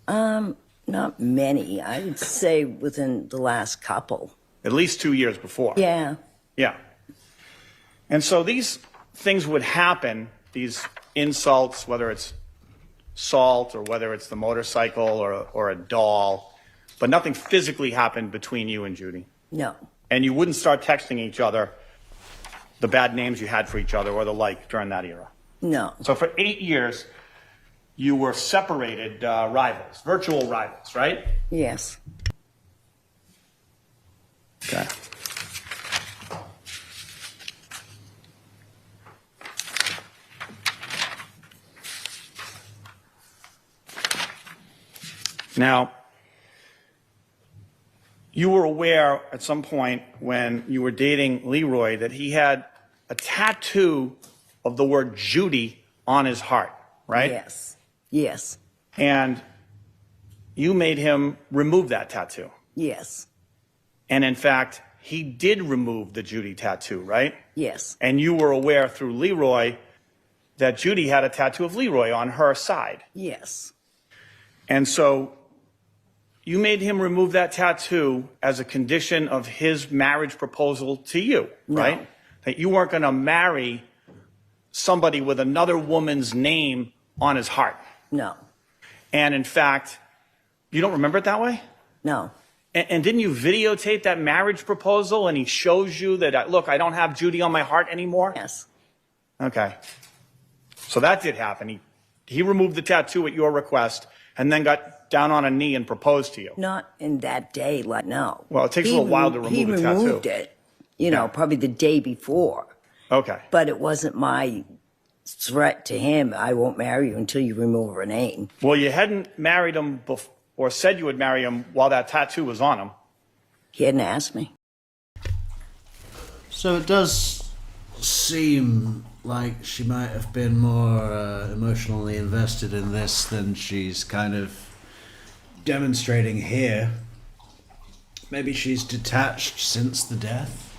Not many. I would say within the last couple. At least 2 years before. Yeah. Yeah. And so these things would happen, these insults, whether it's Salt or whether it's the motorcycle or a doll, but nothing physically happened between you and Judy. No. And you wouldn't start texting each other the bad names you had for each other or the like during that era. No. So for 8 years, you were separated rivals, virtual rivals, right? Yes. Okay. Now, you were aware at some point when you were dating Leroy that he had a tattoo of the word Judy on his heart, right? Yes. Yes. And you made him remove that tattoo. Yes. And in fact, he did remove the Judy tattoo, right? Yes. And you were aware through Leroy that Judy had a tattoo of Leroy on her side. Yes. And so you made him remove that tattoo as a condition of his marriage proposal to you, right? That you weren't going to marry somebody with another woman's name on his heart. No. And in fact, you don't remember it that way? No. And didn't you videotape that marriage proposal and he shows you that, look, I don't have Judy on my heart anymore? Yes. Okay. So that did happen. He removed the tattoo at your request and then got down on a knee and proposed to you. Not in that day, like, no. Well, it takes a little while to remove a tattoo. He removed it, probably the day before. Okay. But it wasn't my threat to him, I won't marry you until you remove her name. Well, you hadn't married him or said you would marry him while that tattoo was on him. He hadn't asked me. So it does seem like she might have been more emotionally invested in this than she's kind of demonstrating here. Maybe she's detached since the death,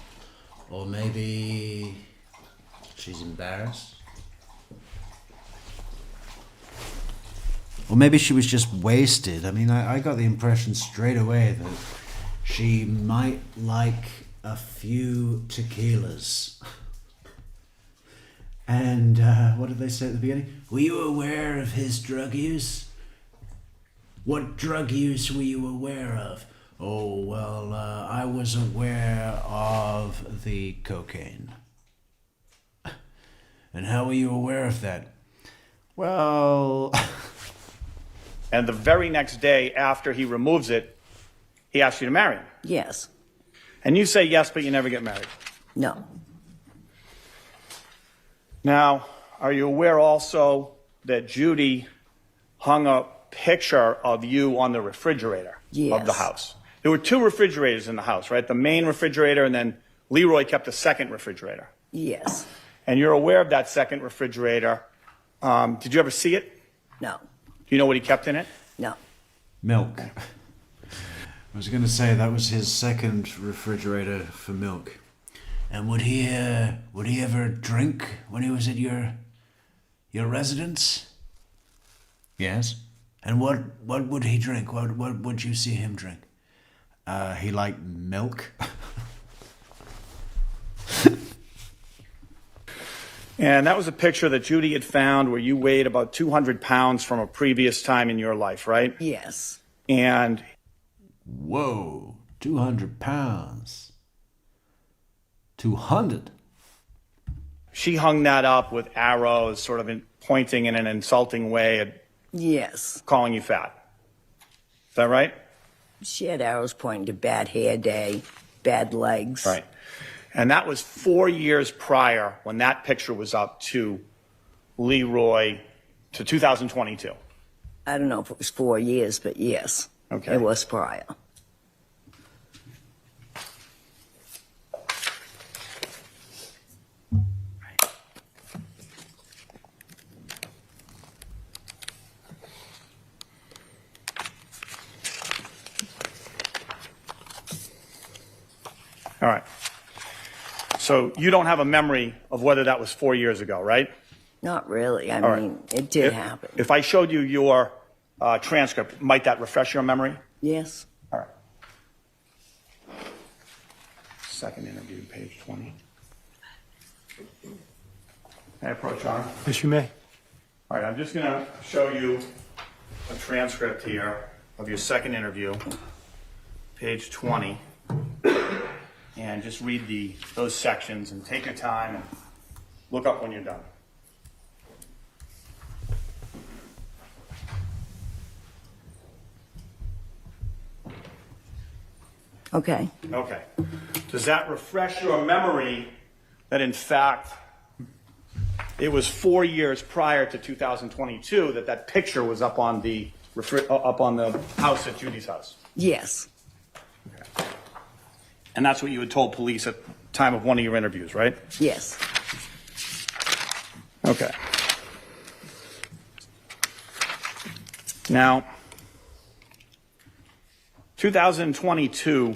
or maybe she's embarrassed. Or maybe she was just wasted. I mean, I got the impression straight away that she might like a few tequilas. And what did they say at the beginning? Were you aware of his drug use? What drug use were you aware of? Oh, well, I was aware of the cocaine. And how were you aware of that? Well... And the very next day after he removes it, he asks you to marry him. Yes. And you say yes, but you never get married. No. Now, are you aware also that Judy hung a picture of you on the refrigerator of the house? There were two refrigerators in the house, right? The main refrigerator, and then Leroy kept a second refrigerator. Yes. And you're aware of that second refrigerator. Did you ever see it? No. Do you know what he kept in it? No. Milk. I was going to say that was his second refrigerator for milk. And would he ever drink when he was at your residence? Yes. And what would he drink? What would you see him drink? He liked milk. And that was a picture that Judy had found where you weighed about 200 pounds from a previous time in your life, right? Yes. And... Whoa, 200 pounds. 200? She hung that up with arrows, sort of pointing in an insulting way at... Yes. Calling you fat. Is that right? She had arrows pointing to bad hair day, bad legs. Right. And that was 4 years prior when that picture was up to Leroy to 2022. I don't know if it was 4 years, but yes. Okay. It was prior. All right. So you don't have a memory of whether that was 4 years ago, right? Not really. I All mean, right. it did happen. If I showed you your transcript, might that refresh your memory? Yes. All right. Second interview, page 20. Can I approach on? Yes, you may. All right, I'm just going to show you a transcript here of your second interview, page 20. And just read those sections and take your time and look up when you're done. Okay. Okay. Does that refresh your memory that in fact it was 4 years prior to 2022 that picture was up on the up on the house at Judy's house. Yes. And that's what you had told police at the time of one of your interviews, right? Yes. Okay. Now, 2022,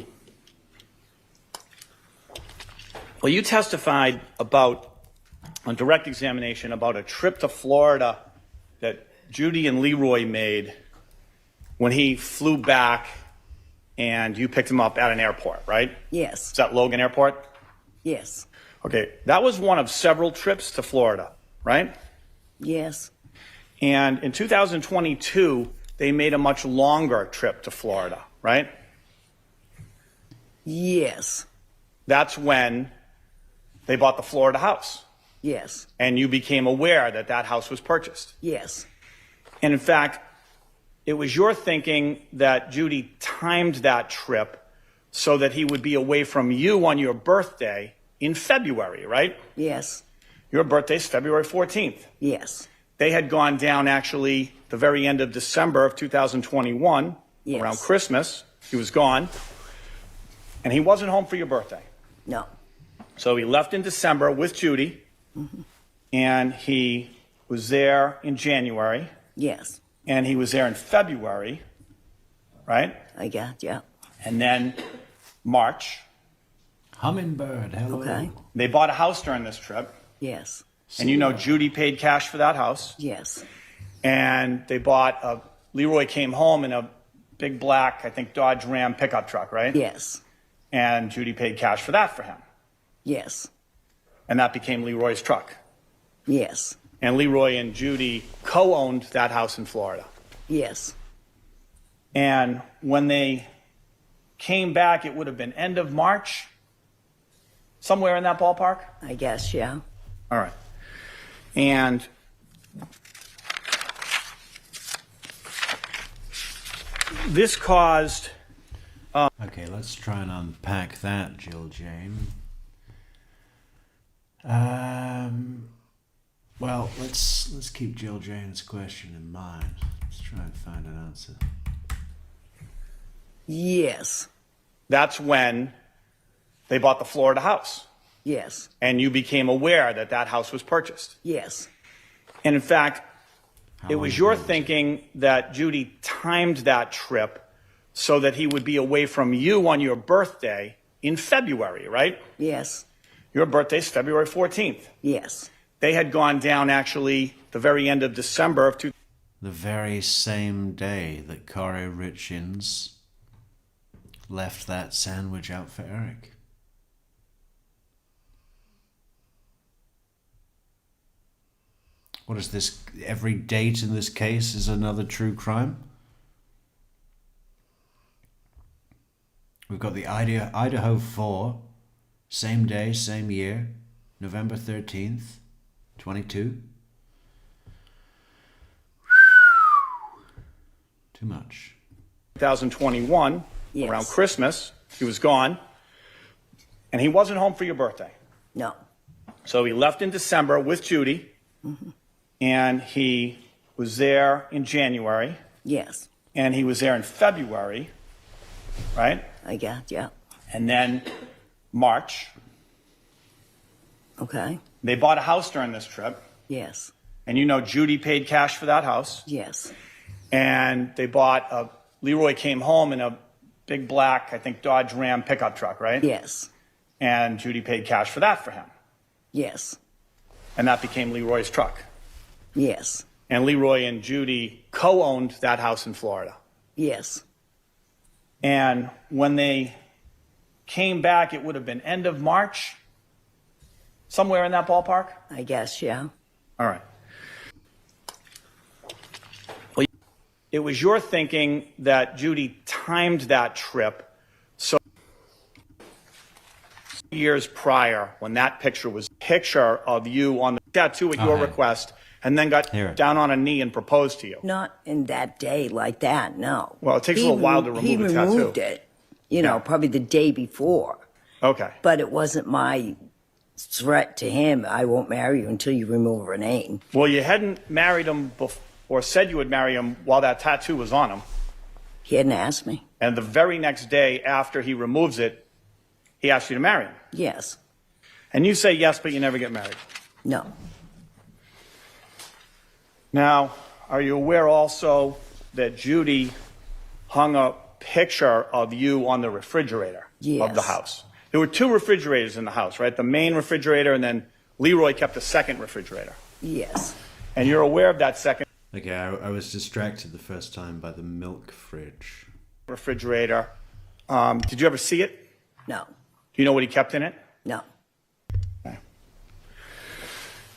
well, you testified about, on direct examination, about a trip to Florida that Judy and Leroy made when he flew back and you picked him up at an airport, right? Yes. Is that Logan Airport? Yes. Okay, that was one of several trips to Florida, right? Yes. And in 2022, they made a much longer trip to Florida, right? Yes. That's when they bought the Florida house. Yes. And you became aware that that house was purchased. Yes. And in fact, it was your thinking that Judy timed that trip so that he would be away from you on your birthday in February, right? Yes. Your birthday's February 14th. Yes. They had gone down actually the very end of December of 2021, Yes. around Christmas. He was gone. And he wasn't home for your birthday. No. So he left in December with Judy, and he was there in January, Yes. and he was there in February, right? I got, yeah. And then March. Hummingbird, hello. Okay. They bought a house during this trip, Yes. and you know Judy paid cash for that house. Yes. And they bought Leroy came home in a big black, I think, Dodge Ram pickup truck, right? Yes. And Judy paid cash for that for him. Yes. And that became Leroy's truck. Yes. And Leroy and Judy co-owned that house in Florida. Yes. And when they came back, it would have been end of March, somewhere in that ballpark. I guess, yeah. All right. And this caused... Okay, let's try and unpack that, Jill Jane. Well, let's keep Jill Jane's question in mind. Let's try and find an answer. Yes. That's when they bought the Florida house. Yes. And you became aware that that house was purchased. Yes. And in fact, it was long your ago was it? thinking that Judy timed that trip so that he would be away from you on your birthday in February, right? Yes. Your birthday's February 14th. Yes. They had gone down actually the very end of December of The very same day that Corey Richins left that sandwich out for Eric. What is this? Every date in this case is another true crime? We've got the Idaho 4, same day, same year, November 13th, 22. Too much. 2021, Yes. around Christmas. He was gone. And he wasn't home for your birthday. No. So he left in December with Judy. And he was there in January. Yes. And he was there in February, right? I got, yeah. And then March. Okay. They bought a house during this trip. Yes. And you know Judy paid cash for that house. Yes. And they bought Leroy came home in a big black, I think, Dodge Ram pickup truck, right? Yes. And Judy paid cash for that for him. Yes. And that became Leroy's truck. Yes. And Leroy and Judy co-owned that house in Florida. Yes. And when they came back, it would have been end of March, somewhere in that ballpark. I guess, yeah. All right. Well, it was your thinking that Judy timed that trip so years prior, when that picture was a picture of you on the tattoo at your Okay. request, and then got Here. down on a knee and proposed to you. Not in that day like that, no. Well, it takes a little while to remove he a tattoo. removed it, you know, Yeah. probably the day before. Okay. But it wasn't my threat to him, I won't marry you until you remove her name. Well, you hadn't married him before. or said you would marry him while that tattoo was on him. He hadn't asked me. And the very next day after he removes it, he asks you to marry him. Yes. And you say yes, but you never get married. No. Now, are you aware also that Judy hung a picture of you on the refrigerator of the Yes. house? There were 2 refrigerators in the house, right? The main refrigerator, and then Leroy kept a second refrigerator. Yes. And you're aware of that second Okay, I was distracted the first time by the milk fridge. refrigerator. Did you ever see it? No. Do you know what he kept in it? No.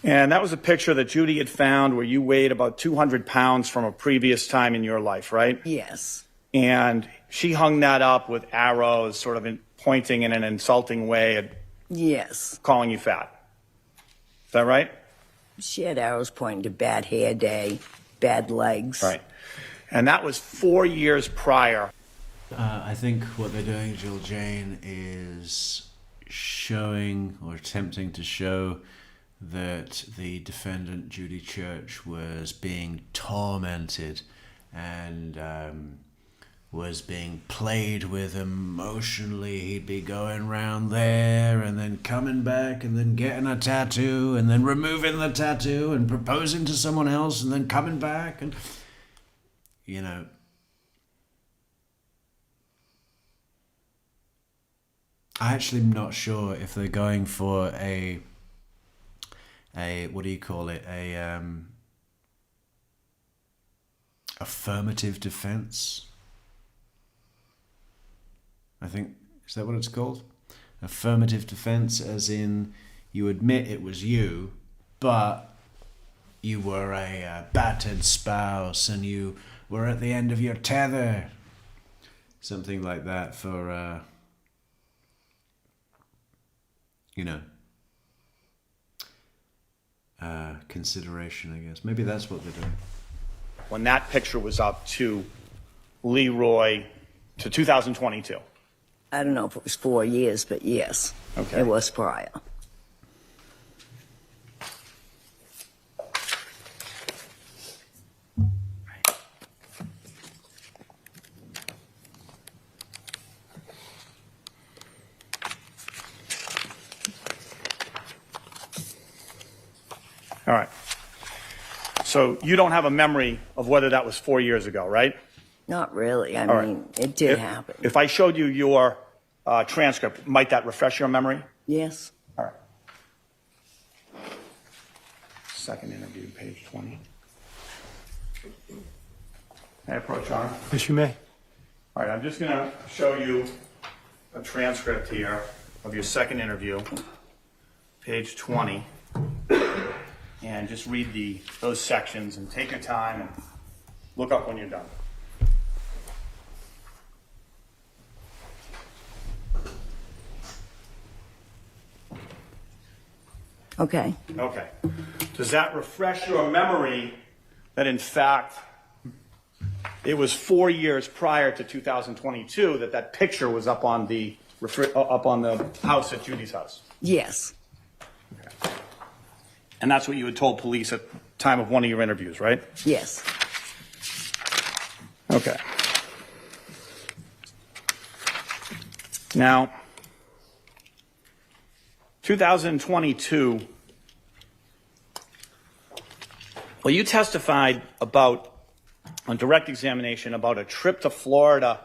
And that was a picture that Judy had found where you weighed about 200 pounds from a previous time in your life, right? Yes. And she hung that up with arrows, sort of pointing in an insulting way at Yes. calling you fat. Is that right? She had arrows pointing to bad hair day, bad legs. Right. And that was 4 years prior. I think what they're doing, Jill Jane, is showing or attempting to show that the defendant, Judy Church, was being tormented and was being played with emotionally. He'd be going round there and then coming back and then getting a tattoo and then removing the tattoo and proposing to someone else and then coming back and, you know, I actually am not sure if they're going for a what do you call it? Affirmative defense. I think, is that what it's called? Affirmative defense, as in you admit it was you, but you were a battered spouse and you were at the end of your tether. Something like that for, you know, consideration, I guess. Maybe that's what they're doing. When that picture was up to Leroy to 2022. I don't know if it was 4 years, but yes. Okay. It was prior. All right. So you don't have a memory of whether that was 4 years ago, right? Not really. I All right. mean, it did happen. If I showed you your transcript, might that refresh your memory? Yes. All right. Second interview, page 20. May I approach on? Yes, you may. All right, I'm just going to show you a transcript here of your second interview, page 20. And just read those sections and take your time and look up when you're done. Okay. Okay. Does that refresh your memory that in fact it was 4 years prior to 2022 that picture was up on the house at Judy's house? Yes. Okay. And that's what you had told police at the time of one of your interviews, right? Yes. Okay. Now, 2022, well, you testified about, on direct examination, about a trip to Florida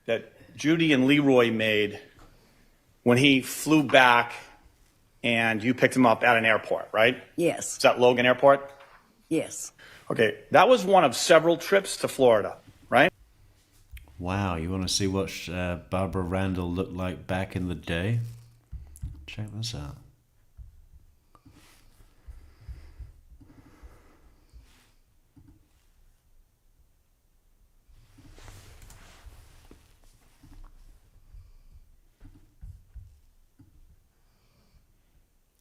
that Judy and Leroy made when he flew back and you picked him up at an airport, right? Yes. Is that Logan Airport? Yes. Okay, that was one of several trips to Florida, right? Wow, you want to see what Barbara Randall looked like back in the day? Check this out.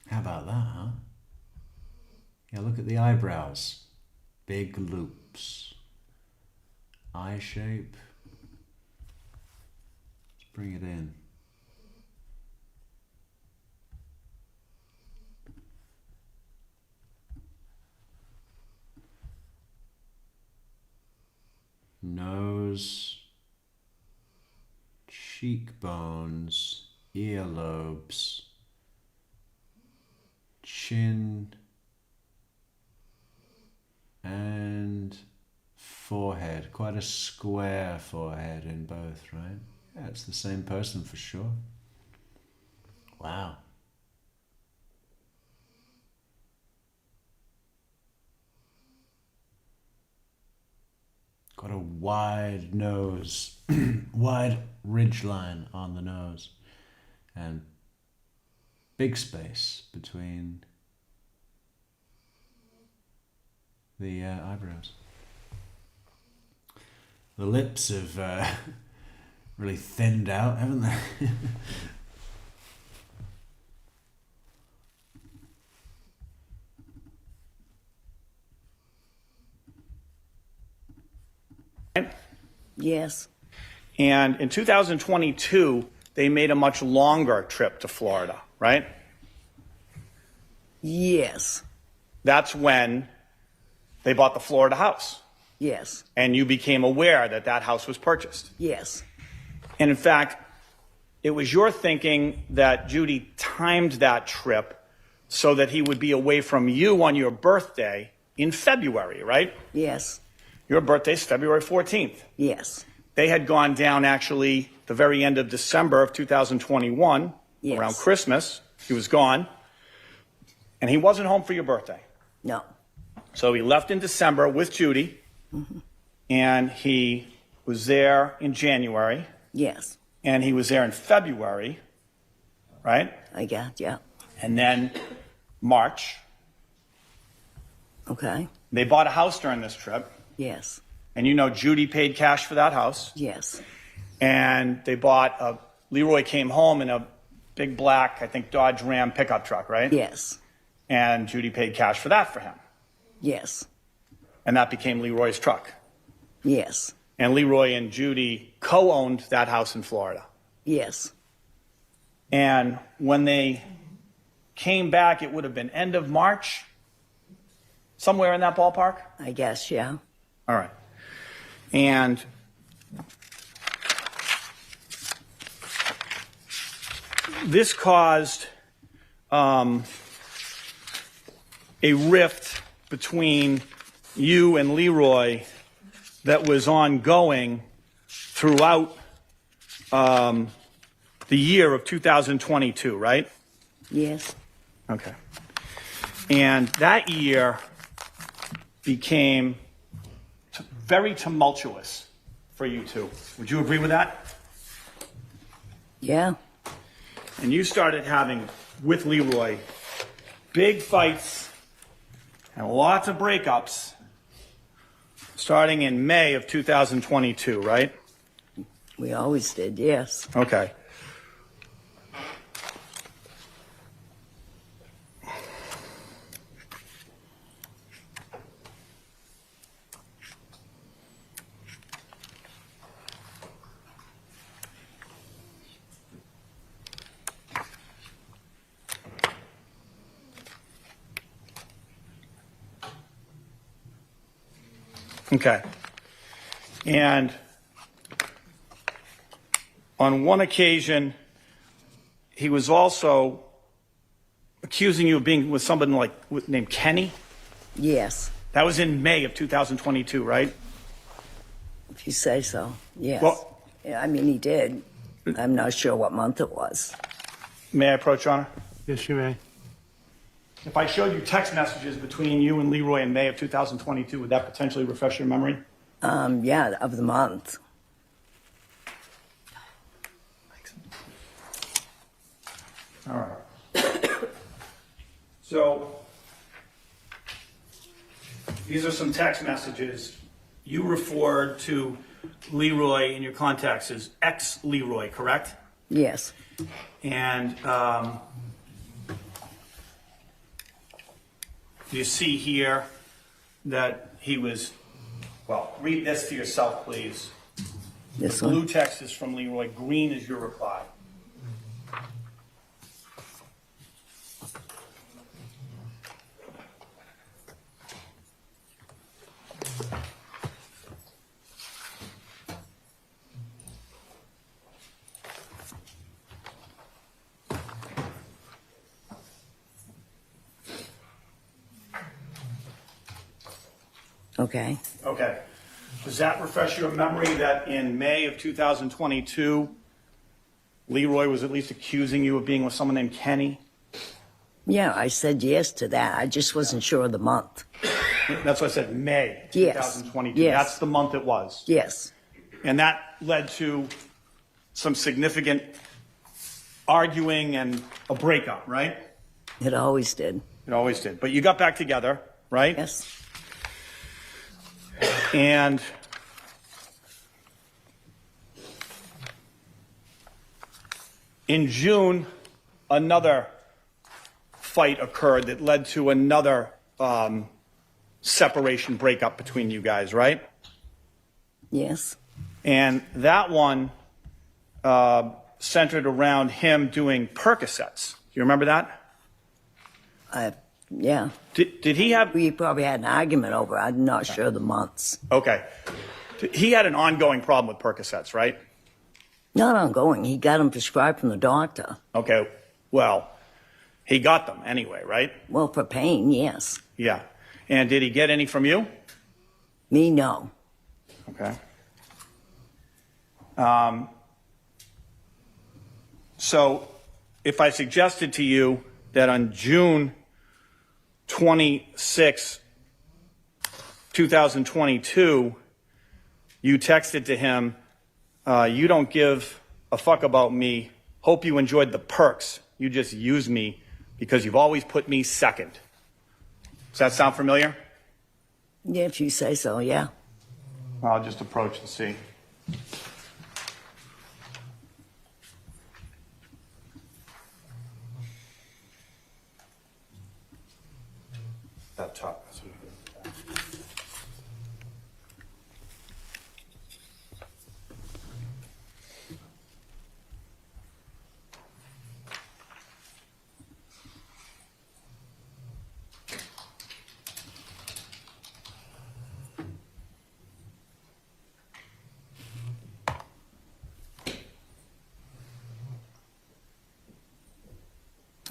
How about that, huh? Yeah, look at the eyebrows. Big loops. Eye shape. Let's bring it in. cheekbones, earlobes, chin, and forehead. Quite a square forehead in both, right? Yeah, it's the same person for sure. Wow. Got a wide nose, wide ridge line on the nose, and big space between the eyebrows. The lips have really thinned out, haven't they? Yes. And in 2022, they made a much longer trip to Florida, right? Yes. That's when they bought the Florida house. Yes. And you became aware that that house was purchased. Yes. And in fact, it was your thinking that Judy timed that trip so that he would be away from you on your birthday in February, right? Yes. Your birthday's February 14th. Yes. They had gone down actually the very end of December of 2021, Yes. around Christmas. He was gone. And he wasn't home for your birthday. No. So he left in December with Judy, and he was there in January, Yes. and he was there in February, right? I got, yeah. And then March. Okay. They bought a house during this trip, Yes. and you know Judy paid cash for that house. Yes. And they bought Leroy came home in a big black, I think, Dodge Ram pickup truck, right? Yes. And Judy paid cash for that for him. Yes. And that became Leroy's truck. Yes. And Leroy and Judy co-owned that house in Florida. Yes. And when they came back, it would have been end of March, somewhere in that ballpark. I guess, yeah. All right. And this caused a rift between you and Leroy that was ongoing throughout the year of 2022, right? Yes. Okay. And that year became very tumultuous for you two. Would you agree with that? Yeah. And you started having, with Leroy, big fights and lots of breakups starting in May of 2022, right? We always did, yes. Okay. Okay. And on one occasion, he was also accusing you of being with someone named Kenny. Yes. That was in May of 2022, right? If you say so, yes. Well- Yeah, I mean, he did. I'm not sure what month it was. May I approach, Your Honor? Yes, you may. If I showed you text messages between you and Leroy in May of 2022, would that potentially refresh your memory? Yeah, of the month. All right. So, these are some text messages. You referred to Leroy in your contacts as ex-Leroy, correct? Yes. And you see here that he was, well, read this for yourself, please. This The blue one. text is from Leroy, green is your reply. Okay. Okay. Does that refresh your memory that in May of 2022, Leroy was at least accusing you of being with someone named Kenny? Yeah, I said yes to that. I just wasn't sure of the month. That's what I said, May Yes. 2022. Yes. That's the month it was. Yes. And that led to some significant arguing and a breakup, right? It always did. It always did. But you got back together, right? Yes. And in June, another fight occurred that led to another separation breakup between you guys, right? Yes. And that one centered around him doing Percocets. Do you remember that? Yeah. Did he have... We probably had an argument over it. I'm not sure of the months. Okay. He had an ongoing problem with Percocets, right? Not ongoing. He got them prescribed from the doctor. Okay. Well, he got them anyway, right? Well, for pain, yes. Yeah. And did he get any from you? Me, no. Okay. So if I suggested to you that on June 26, 2022, you texted to him, you don't give a fuck about me. Hope you enjoyed the perks. You just use me because you've always put me second. Does that sound familiar? Yeah, if you say so, yeah. I'll just approach and see. That top.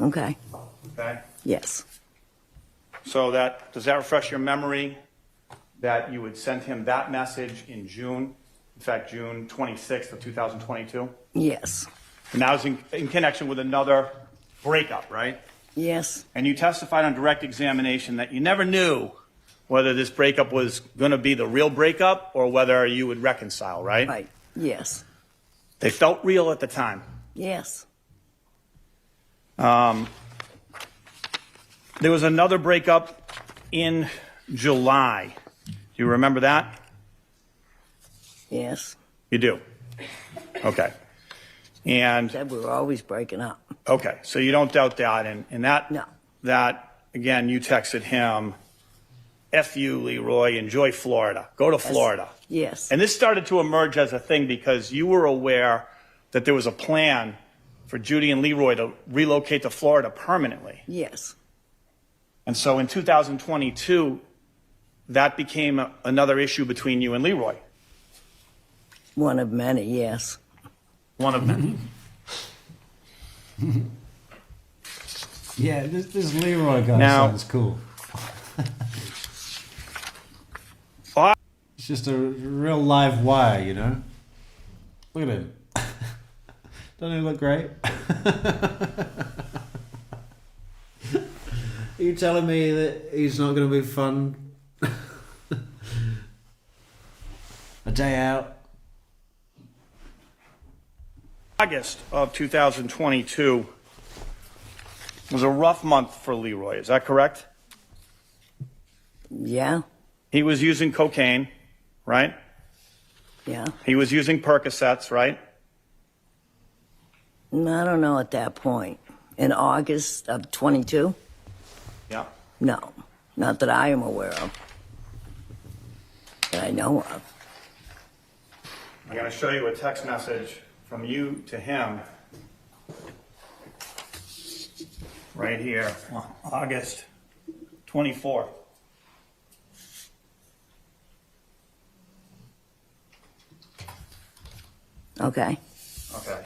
Okay. Okay. Yes. So does that refresh your memory that you would send him that message in June? In fact, June 26th of 2022? Yes. And that was in connection with another breakup, right? Yes. And you testified on direct examination that you never knew whether this breakup was going to be the real breakup or whether you would reconcile, right? Right. Yes. They felt real at the time. Yes. There was another breakup in July. Do you remember that? Yes. You do? Okay. And, Said we were always breaking up. okay, so you don't doubt that. And that, No. that, again, you texted him, F you, Leroy, enjoy Florida. Go to Florida. Yes. And this started to emerge as a thing because you were aware that there was a plan for Judy and Leroy to relocate to Florida permanently. Yes. And so in 2022, that became another issue between you and Leroy. One of many, yes. One of many. Yeah, this Leroy guy Now- sounds cool. Oh, It's just a real live wire, you know? Look at him. Doesn't he look great? Are you telling me that he's not going to be fun? A day out? August of 2022 was a rough month for Leroy. Is that correct? Yeah. He was using cocaine, right? Yeah. He was using Percocets, right? I don't know at that point. In August of 22? Yeah. No. Not that I am aware of. That I know of. I'm going to show you a text message from you to him right here, August 24th. Okay. Okay.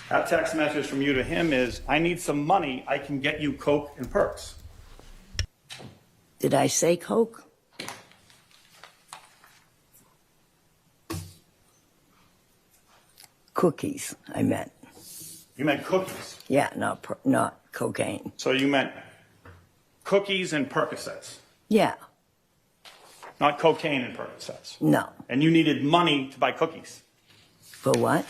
That text message from you to him is, I need some money. I can get you Coke and Perks. Did I say Coke? Cookies, I meant. You meant cookies. Yeah, not cocaine. So you meant cookies and Percocets, Yeah, not cocaine and Percocets. no. And you needed money to buy cookies. For what?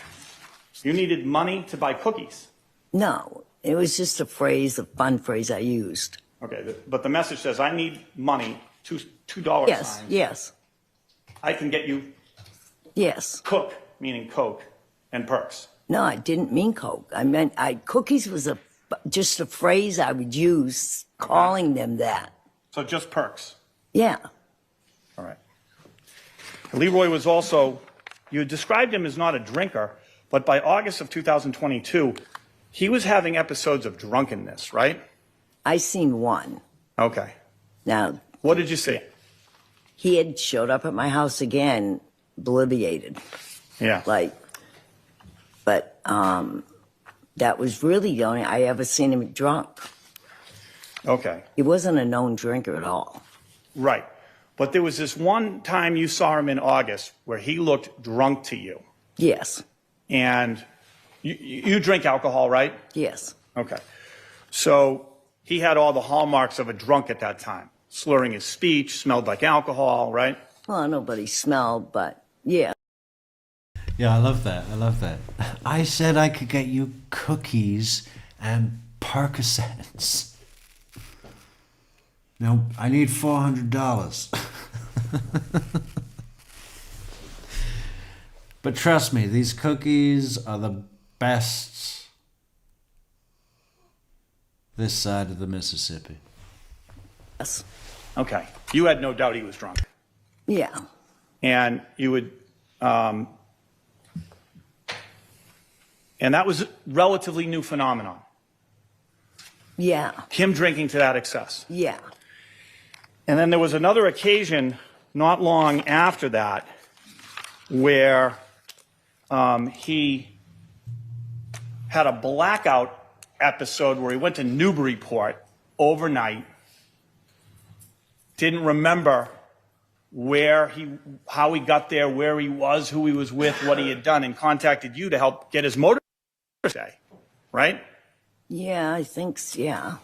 You needed money to buy cookies. No, it was just a fun phrase I used. Okay, but the message says, I need money, $2 Yes, signs. yes, I can get you yes. Cook, meaning Coke, and Perks. No, I didn't mean Coke. I meant cookies was just a phrase I would use, calling them that. So just Perks. Yeah, All right. Leroy was also, you described him as not a drinker, but by August of 2022, he was having episodes of drunkenness, right? I seen one. Okay. Now, What did you see? he had showed up at my house again, obliviated. Yeah. But that was really the only I ever seen him drunk. Okay. He wasn't a known drinker at all. Right. But there was this one time you saw him in August where he looked drunk to you. Yes, And you drink alcohol, right? yes, Okay. So he had all the hallmarks of a drunk at that time. Slurring his speech, smelled like alcohol, right? well, nobody smelled, but yeah. Yeah, I love that. I love that. I said I could get you cookies and Percocets. No, I need $400. But trust me, these cookies are the best this side of the Mississippi. Yes. Okay. You had no doubt he was drunk. Yeah. And you would, and that was a relatively new phenomenon. Yeah. Him drinking to that excess. Yeah. And then there was another occasion not long after that where he had a blackout episode where he went to Newburyport overnight, didn't remember how he got there, where he was, who he was with, what he had done, and contacted you to help get his motor day, right? Yeah, I think, yeah.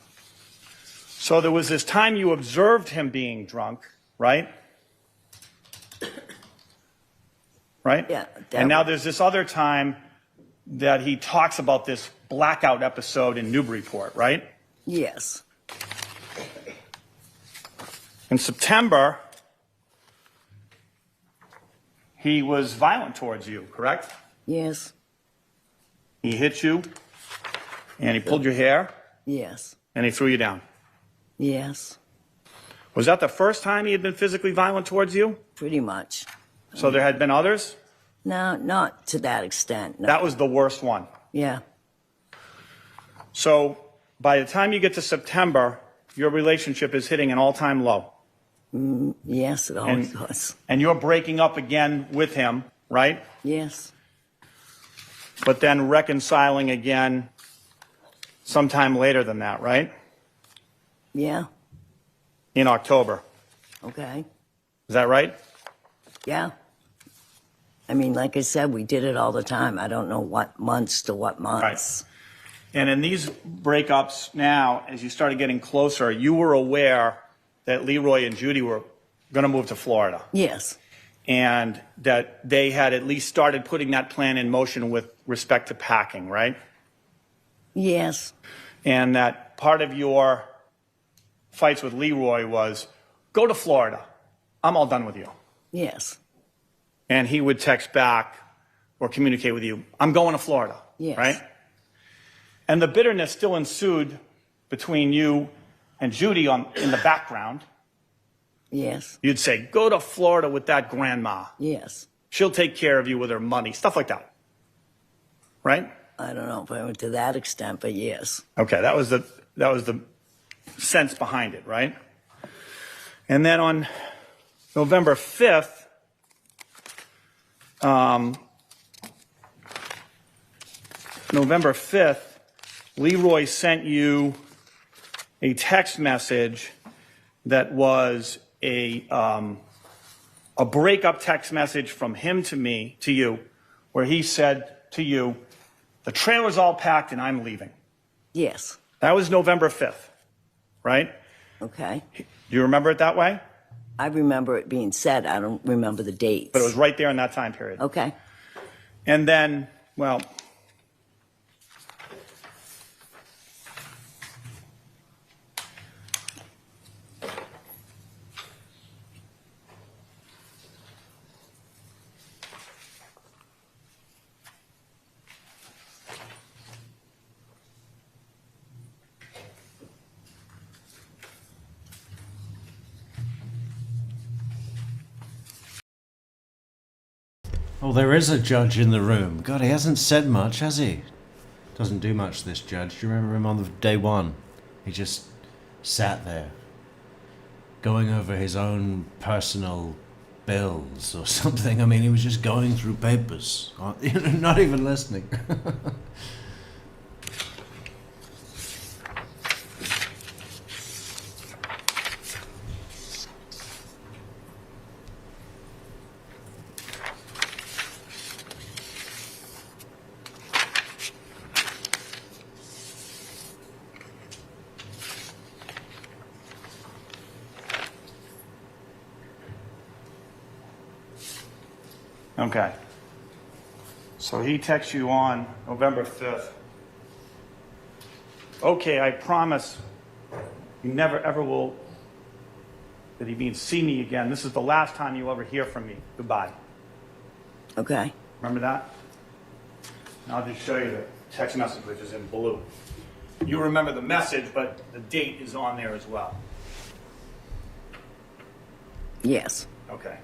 So there was this time you observed him being drunk, right? Right? Yeah, And now there's this other time that he talks about this blackout episode in Newburyport, right? Yes. In September, he was violent towards you, correct? Yes. He hit you, and he pulled your hair, Yes. and he threw you down. Yes. Was that the first time he had been physically violent towards you? Pretty much. So there had been others? No, not to that extent. No. That was the worst one. Yeah. So by the time you get to September, your relationship is hitting an all-time low. Yes, it always was. And you're breaking up again with him, right? Yes. But then reconciling again sometime later than that, right? Yeah. In October. Okay. Is that right? Yeah. I mean, like I said, we did it all the time. I don't know what months to what months. And in these breakups now, as you started getting closer, you were aware that Leroy and Judy were going to move to Florida. Yes. And that they had at least started putting that plan in motion with respect to packing, right? Yes. And that part of your fights with Leroy was, go to Florida. I'm all done with you. Yes. And he would text back or communicate with you, I'm going to Florida. Yes. Right? And the bitterness still ensued between you and Judy in the background. Yes. You'd say, go to Florida with that grandma. Yes. She'll take care of you with her money. Stuff like that. Right? I don't know if I went to that extent, but yes. Okay, that was the sense behind it, right? And then on November 5th, Leroy sent you a text message that was a breakup text message from him to you, where he said to you, the trailer's all packed and I'm leaving. Yes. That was November 5th, right? Okay. Do you remember it that way? I remember it being said. I don't remember the dates. But it was right there in that time period. Okay. And then, well, Oh, there is a judge in the room. God, he hasn't said much, has he? Doesn't do much, this judge. Do you remember him on the day one? He just sat there, going over his own personal bills or something. I mean, he was just going through papers, not even listening. okay. So he texts you on November 5th. Okay, I promise you never ever will, that he means see me again. This is the last time you'll ever hear from me. Goodbye. Okay. Remember that? And I'll just show you the text message, which is in blue. You remember the message, but the date is on there as well. Yes. Okay.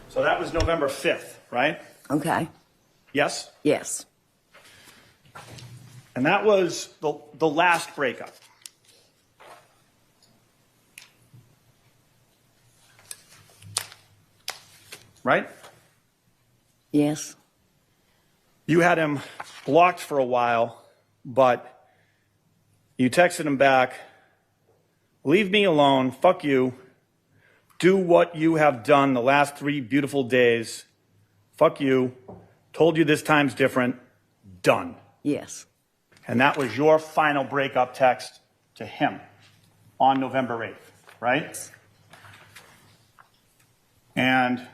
So that was November 5th, right? Okay. Yes? Yes. And that was the last breakup. Right? Yes. You had him blocked for a while, but you texted him back, leave me alone, fuck you, do what you have done the last 3 beautiful days, fuck you, told you this time's different, done. Yes. And that was your final breakup text to him on November 8th, right? And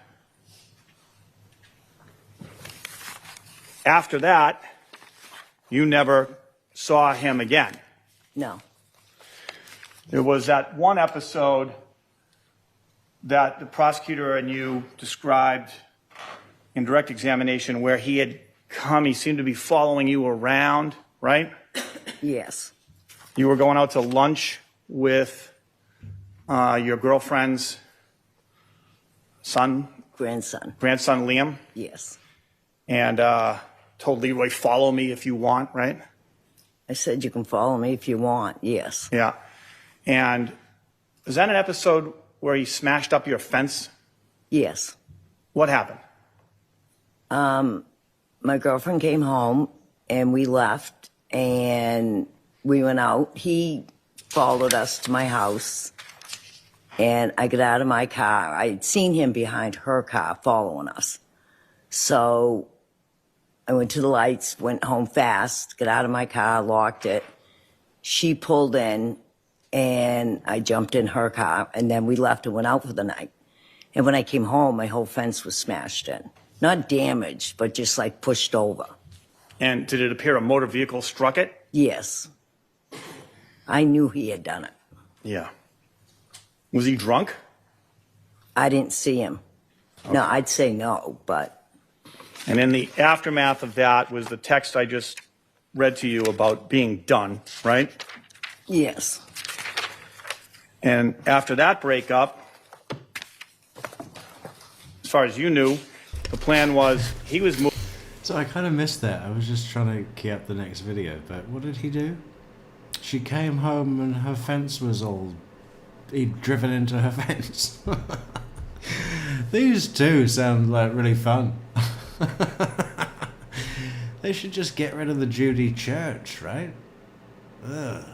after that, you never saw him again. No. There was that one episode that the prosecutor and you described in direct examination where he had come, he seemed to be following you around, right? Yes. You were going out to lunch with your girlfriend's Grandson. grandson Liam, Yes. and told Leroy, follow me if you want, right? I said you can follow me if you want. Yes. Yeah. And is that an episode where he smashed up your fence? Yes. What happened? My girlfriend came home and we left and we went out. He followed us to my house and I got out of my car. I had seen him behind her car following us. So I went to the lights, went home fast, got out of my car, locked it. She pulled in and I jumped in her car and then we left and went out for the night. And when I came home, my whole fence was smashed in. Not damaged, but just like pushed over. And did it appear a motor vehicle struck it? Yes. I knew he had done it. Yeah. Was he drunk? I didn't see him. Okay. No, I'd say no, but. And in the aftermath of that was the text I just read to you about being done, right? Yes. And after that breakup, as far as you knew, the plan was he was moving. So I kind of missed that. I was just trying to key up the next video, but what did he do? She came home and her fence was all... He'd driven into her fence. These two sound like really fun. They should just get rid of the Judy Church, right? Ugh.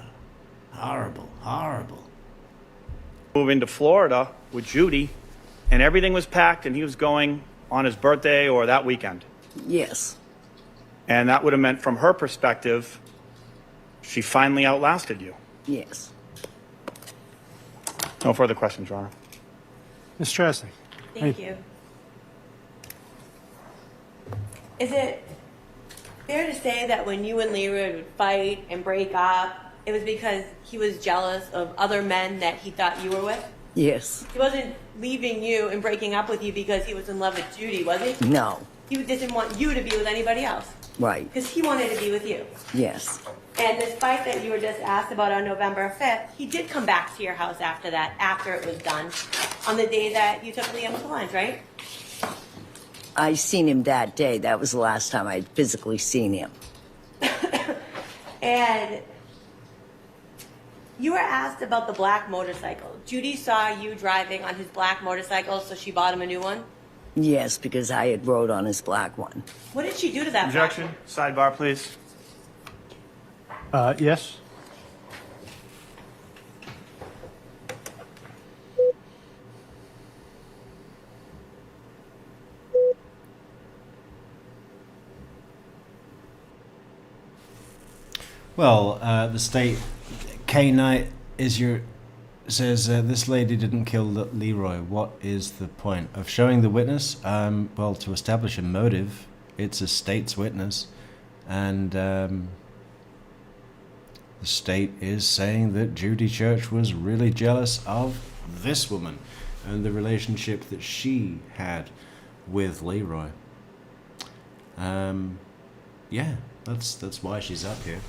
Horrible, horrible. Moving to Florida with Judy, and everything was packed and he was going on his birthday or that weekend. Yes. And that would have meant, from her perspective, she finally outlasted you. Yes. No further questions, Your Honor. Ms. Strasny. Thank you. Is it fair to say that when you and Leroy would fight and break up, it was because he was jealous of other men that he thought you were with? Yes. He wasn't leaving you and breaking up with you because he was in love with Judy, was he? No. He just didn't want you to be with anybody else. Right. Because he wanted to be with you. Yes. And this fight that you were just asked about on November 5th, he did come back to your house after that, after it was done, on the day that you took Liam to lunch, right? I seen him that day. That was the last time I'd physically seen him. And you were asked about the black motorcycle. Judy saw you driving on his black motorcycle, so she bought him a new one? Yes, because I had rode on his black one. What did she do to that black Objection. one? Sidebar, please. Yes. Well, the state K Knight says this lady didn't kill Leroy. What is the point of showing the witness? Well, to establish a motive. It's a state's witness, and the state is saying that Judy Church was really jealous of this woman and the relationship that she had with Leroy. Yeah, that's why she's up here.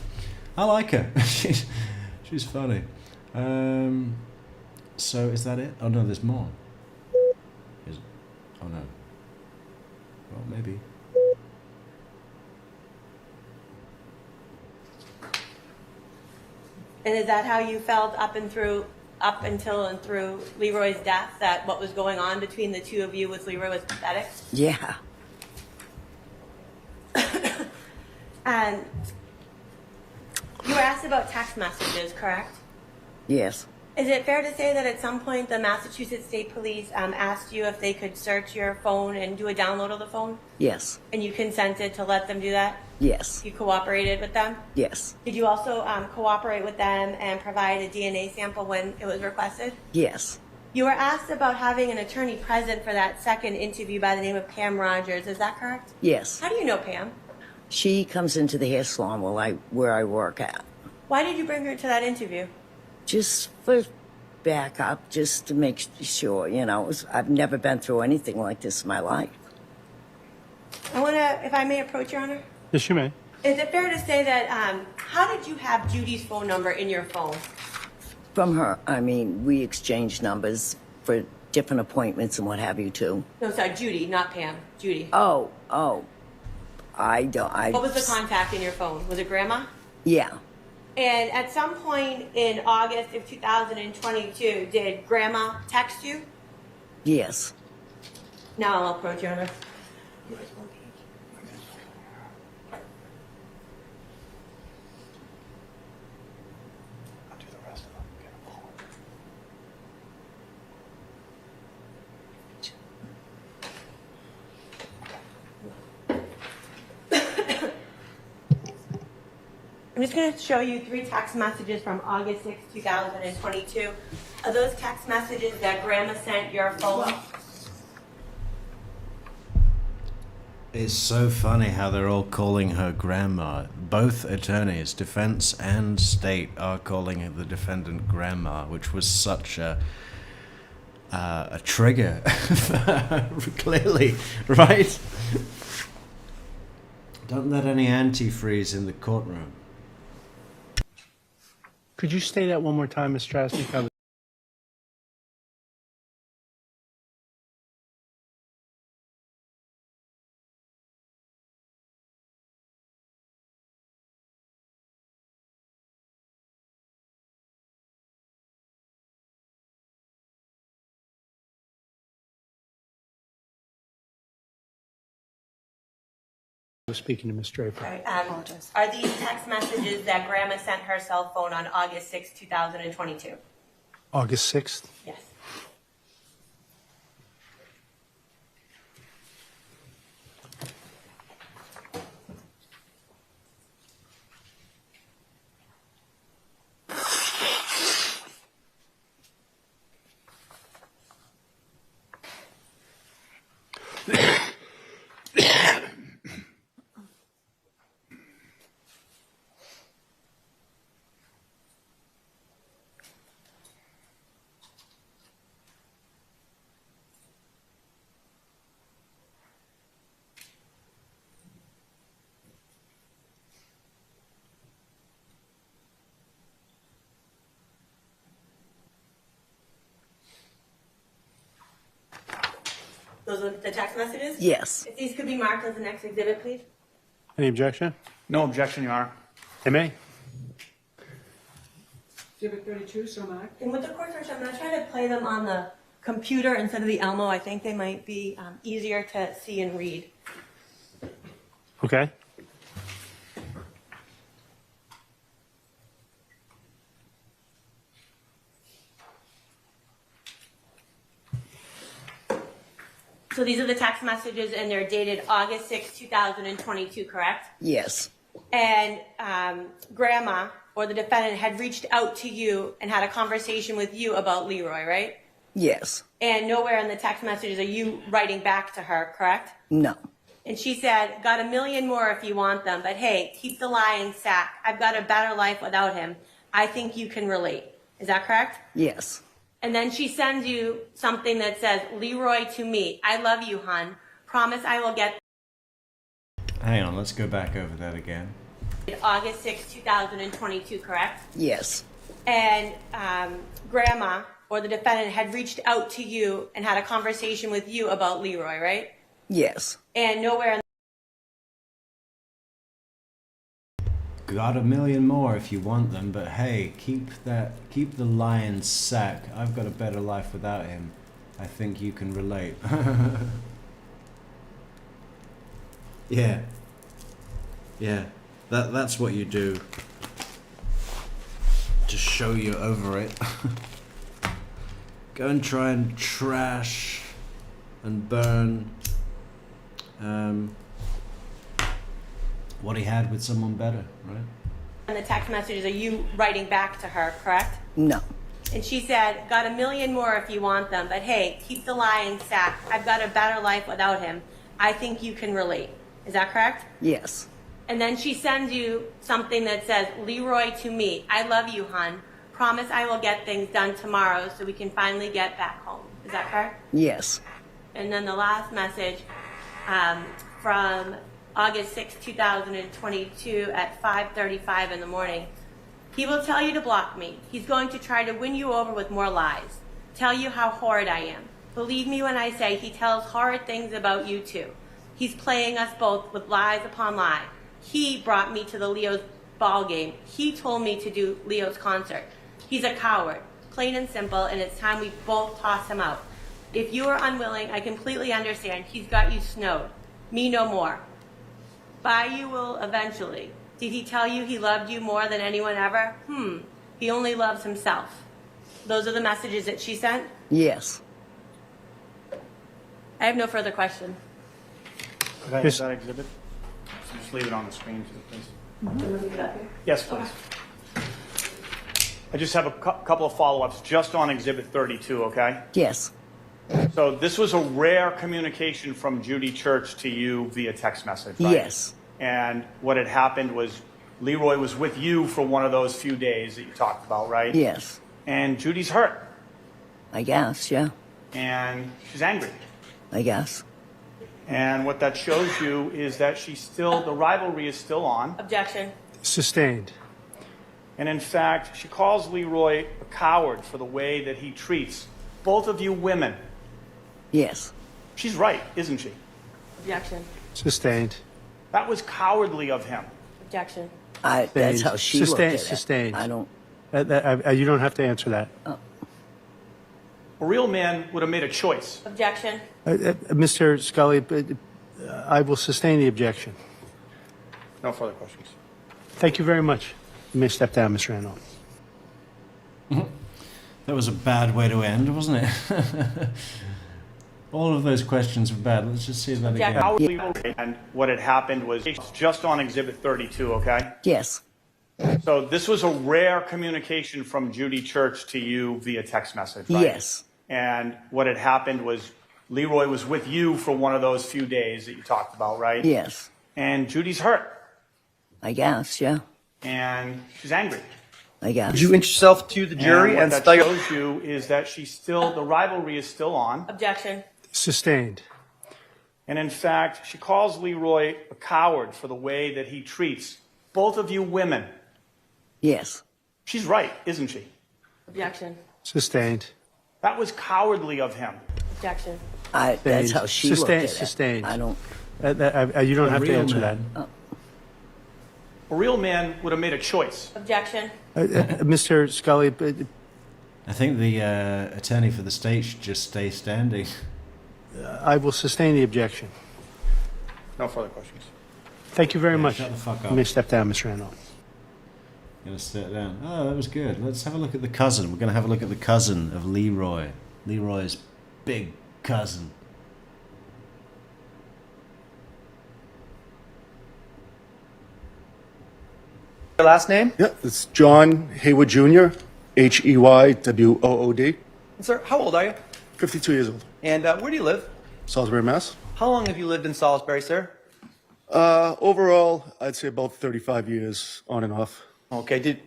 I like her. she's funny. So is that it? Oh no, there's more. Oh no. Well, maybe. And is that how you felt up until and through Leroy's death, that what was going on between the two of you with Leroy was pathetic? Yeah. And you were asked about text messages, correct? Yes. Is it fair to say that at some point the Massachusetts State Police asked you if they could search your phone and do a download of the phone? Yes. And you consented to let them do that? Yes. You cooperated with them? Yes. Did you also cooperate with them and provide a DNA sample when it was requested? Yes. You were asked about having an attorney present for that second interview by the name of Pam Rogers. Is that correct? Yes. How do you know Pam? She comes into the hair salon where I work at. Why did you bring her to that interview? Just for backup, just to make sure, I've never been through anything like this in my life. I want to, if I may approach, Your Honor. Yes, you may. Is it fair to say that, how did you have Judy's phone number in your phone? From her, we exchanged numbers for different appointments and what have you, too. No, sorry, Judy, not Pam. Judy. Oh. I don't. What was the contact in your phone? Was it Grandma? Yeah. And at some point in August of 2022, did Grandma text you? Yes. Now I'll approach, Your Honor. I'll do the rest of them. I'm just going to show you 3 text messages from August 6, 2022. Are those text messages that Grandma sent your phone? It's so funny how they're all calling her grandma. Both attorneys, defense and state, are calling the defendant grandma, which was such a trigger, clearly, right? Don't let any antifreeze in the courtroom. Could you say that one more time, Ms. Strasny? I was speaking to Ms. Draper. Are these text messages that Grandma sent her cell phone on August 6, 2022? August 6th? Yes. Those are the text messages? Yes. If these could be marked as the next exhibit, please. Any objection? No objection, Your Honor. They may. Exhibit 32, so marked. And with the court search, I'm going to try to play them on the computer instead of the Elmo. I think they might be easier to see and read. Okay. So these are the text messages, and they're dated August 6, 2022, correct? Yes. And Grandma, or the defendant, had reached out to you and had a conversation with you about Leroy, right? Yes. And nowhere in the text messages are you writing back to her, correct? No. And she said, got a million more if you want them, but hey, keep the lying sack. I've got a better life without him. I think you can relate. Is that correct? Yes. And then she sends you something that says, Leroy to me. I love you, hun. Promise I will get Hang on, let's go back over that again. August 6, 2022, correct? Yes. And Grandma, or the defendant, had reached out to you and had a conversation with you about Leroy, right? Yes. And nowhere in Got a million more if you want them, but hey, keep the lion's sack. I've got a better life without him. I think you can relate. Yeah. Yeah. That's what you do to show you're over it. Go and try and trash and burn what he had with someone better, right? the text messages are you writing back to her, correct? No. And she said, got a million more if you want them, but hey, keep the lying sack. I've got a better life without him. I think you can relate. Is that correct? Yes. And then she sends you something that says, Leroy to me. I love you, hun. Promise I will get things done tomorrow so we can finally get back home. Is that correct? Yes. And then the last message from August 6, 2022 at 5:35 in the morning. He will tell you to block me. He's going to try to win you over with more lies. Tell you how horrid I am. Believe me when I say he tells horrid things about you too. He's playing us both with lies upon lie. He brought me to the Leo's ball game. He told me to do Leo's concert. He's a coward, plain and simple, and it's time we both toss him out. If you are unwilling, I completely understand. He's got you snowed. Me no more. Buy you will eventually. Did he tell you he loved you more than anyone ever? He only loves himself. Those are the messages that she sent. Yes. I have no further questions. Could I have that exhibit? So just leave it on the screen, please. Yes, please. I just have a couple of follow-ups just on Exhibit 32, okay? Yes. So this was a rare communication from Judy Church to you via text message, right? Yes. And what had happened was Leroy was with you for one of those few days that you talked about, right? Yes. And Judy's hurt. I guess, yeah. And she's angry. I guess. And what that shows you is that the rivalry is still on. Objection. Sustained. And in fact, she calls Leroy a coward for the way that he treats both of you women. Yes. She's right, isn't she? Objection. Sustained. That was cowardly of him. Objection. That's how she looked at it. Sustained. I don't. You don't have to answer that. A real man would have made a choice. Objection. Mr. Scully, I will sustain the objection. No further questions. Thank you very much. You may step down, Mr. Randall. That was a bad way to end, wasn't it? All of those questions were bad. Let's just see that again. Cowardly, and what had happened was just on Exhibit 32, okay? Yes. So this was a rare communication from Judy Church to you via text message, right? Yes. And what had happened was Leroy was with you for one of those few days that you talked about, right? Yes. And Judy's hurt. I guess, yeah. And she's angry. I guess. Would you introduce yourself to the jury and and what spell that your... shows you is that the rivalry is still on. Objection. Sustained. And in fact, she calls Leroy a coward for the way that he treats both of you women. Yes. She's right, isn't she? Objection. Sustained. That was cowardly of him. Objection. That's how she looked at it. Sustained. I don't. You don't have to real answer that. man. A real man would have made a choice. Objection. Mr. Scully, I think the attorney for the state should just stay standing. I will sustain the objection. No further questions. Thank you very much. Shut the fuck You up. may step down, Mr. Randall. Gonna sit down. Oh, that was good. Let's have a look at the cousin. We're gonna have a look at the cousin of Leroy. Leroy's big cousin. Your last name? Yeah, it's John Haywood Jr., Heywood. And sir, how old are you? 52 years old. And where do you live? Salisbury, Mass. How long have you lived in Salisbury, sir? Overall, I'd say about 35 years on and off. Okay,